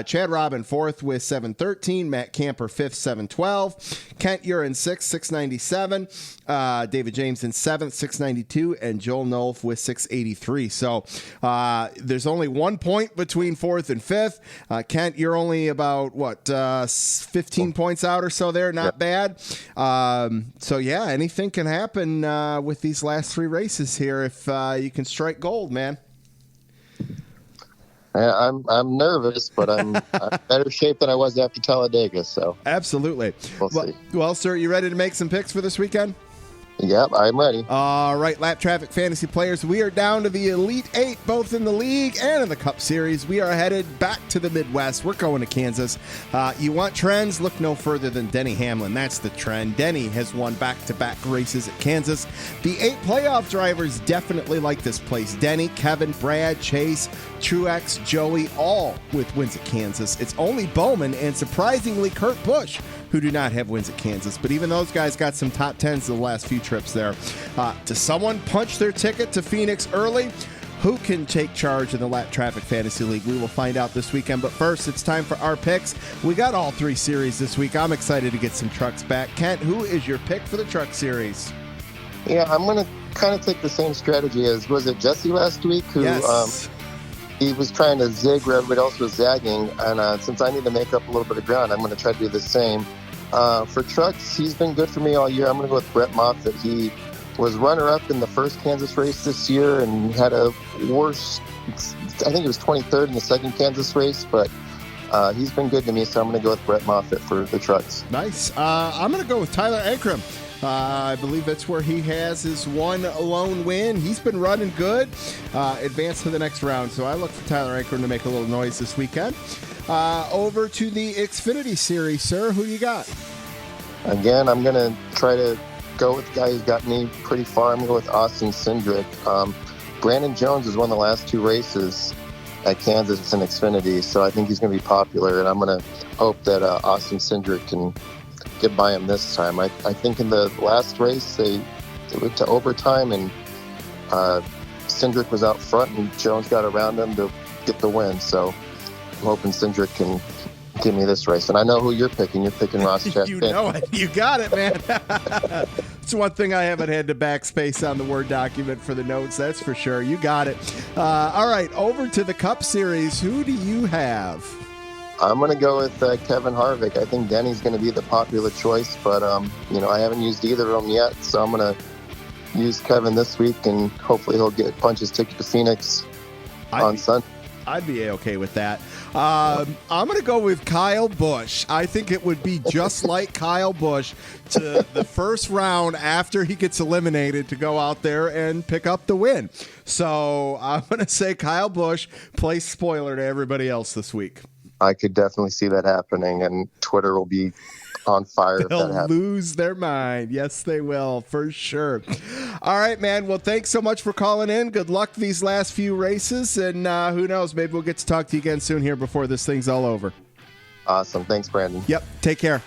Chad Robb in fourth with 713. Matt Camper fifth, 712. Kent, you're in sixth, 697. David James in seventh, 692. And Joel Nolf with 683. So there's only 1 point between fourth and fifth. Kent, you're only about 15 points out or so there. Not bad. So yeah, anything can happen with these last three races here if you can strike gold, man. I'm nervous, but I'm in better shape than I was after Talladega. So absolutely. We'll see. Well, sir, you ready to make some picks for this weekend? Yep, I'm ready. All right, Lap Traffic Fantasy players, we are down to the Elite Eight, both in the league and in the Cup Series. We are headed back to the Midwest. We're going to Kansas. You want trends? Look no further than Denny Hamlin. That's the trend. Denny has won back-to-back races at Kansas. The 8 playoff drivers definitely like this place. Denny, Kevin, Brad, Chase, Truex, Joey, all with wins at Kansas. It's only Bowman and, surprisingly, Kurt Busch who do not have wins at Kansas. But even those guys got some top 10s the last few trips there. Does someone punch their ticket to Phoenix early? Who can take charge in the Lap Traffic Fantasy League? We will find out this weekend. But first, it's time for our picks. We got all 3 series this week. I'm excited to get some trucks back. Kent, who is your pick for the truck series? Yeah, I'm going to kind of take the same strategy as, was it Jesse last week? Who, yes. He was trying to zig where everybody else was zagging. And since I need to make up a little bit of ground, I'm going to try to do the same. For trucks, he's been good for me all year. I'm going to go with Brett Moffitt. He was runner-up in the first Kansas race this year and had a worse, I think it was 23rd in the second Kansas race, but he's been good to me, so I'm going to go with Brett Moffitt for the trucks. Nice. I'm going to go with Tyler Ankrum. I believe that's where he has his one lone win. He's been running good, advanced to the next round, so I look for Tyler Ankrum to make a little noise this weekend. Over to the Xfinity Series, sir. Who do you got? Again, I'm going to try to go with the guy who's got me pretty far. I'm going to go with Austin Cindric. Brandon Jones has won the last 2 races at Kansas in Xfinity, so I think he's going to be popular, and I'm going to hope that Austin Cindric can get by him this time. I think in the last race, they went to overtime, and Cindric was out front, and Jones got around him to get the win, so I'm hoping Cindric can give me this race. And I know who you're picking. You're picking Ross Chastain. You know it. You got it, man. It's one thing I haven't had to backspace on the Word document for the notes, that's for sure. You got it. All right, over to the Cup Series. Who do you have? I'm going to go with Kevin Harvick. I think Denny's going to be the popular choice, but I haven't used either of them yet, so I'm going to use Kevin this week, and hopefully he'll punch his ticket to Phoenix on Sunday. I'd be okay with that. I'm going to go with Kyle Busch. I think it would be just like Kyle Busch to the first round after he gets eliminated to go out there and pick up the win. So I'm going to say Kyle Busch plays spoiler to everybody else this week. I could definitely see that happening, and Twitter will be on fire if that They'll happens. lose their mind. Yes, they will, for sure. All right, man. Well, thanks so much for calling in. Good luck these last few races, and who knows, maybe we'll get to talk to you again soon here before this thing's all over. Awesome. Thanks, Brandon. Yep. Take care.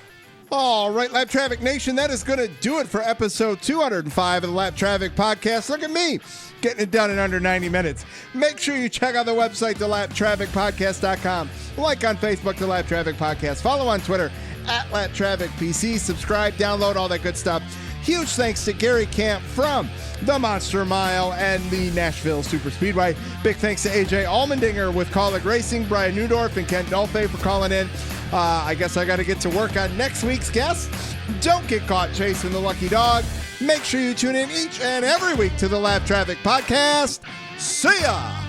All right, Lap Traffic Nation, that is going to do it for episode 205 of the Lap Traffic Podcast. Look at me getting it done in under 90 minutes. Make sure you check out the website, thelaptrafficpodcast.com. Like on Facebook, The Lap Traffic Podcast. Follow on Twitter, @LapTrafficPC. Subscribe, download, all that good stuff. Huge thanks to Gary Camp from the Monster Mile and the Nashville SuperSpeedway. Big thanks to AJ Allmendinger with Colic Racing, Brian Neudorff, and Kent Dolphy for calling in. I guess I got to get to work on next week's guest. Don't get caught chasing the lucky dog. Make sure you tune in each and every week to the Lap Traffic Podcast. See ya!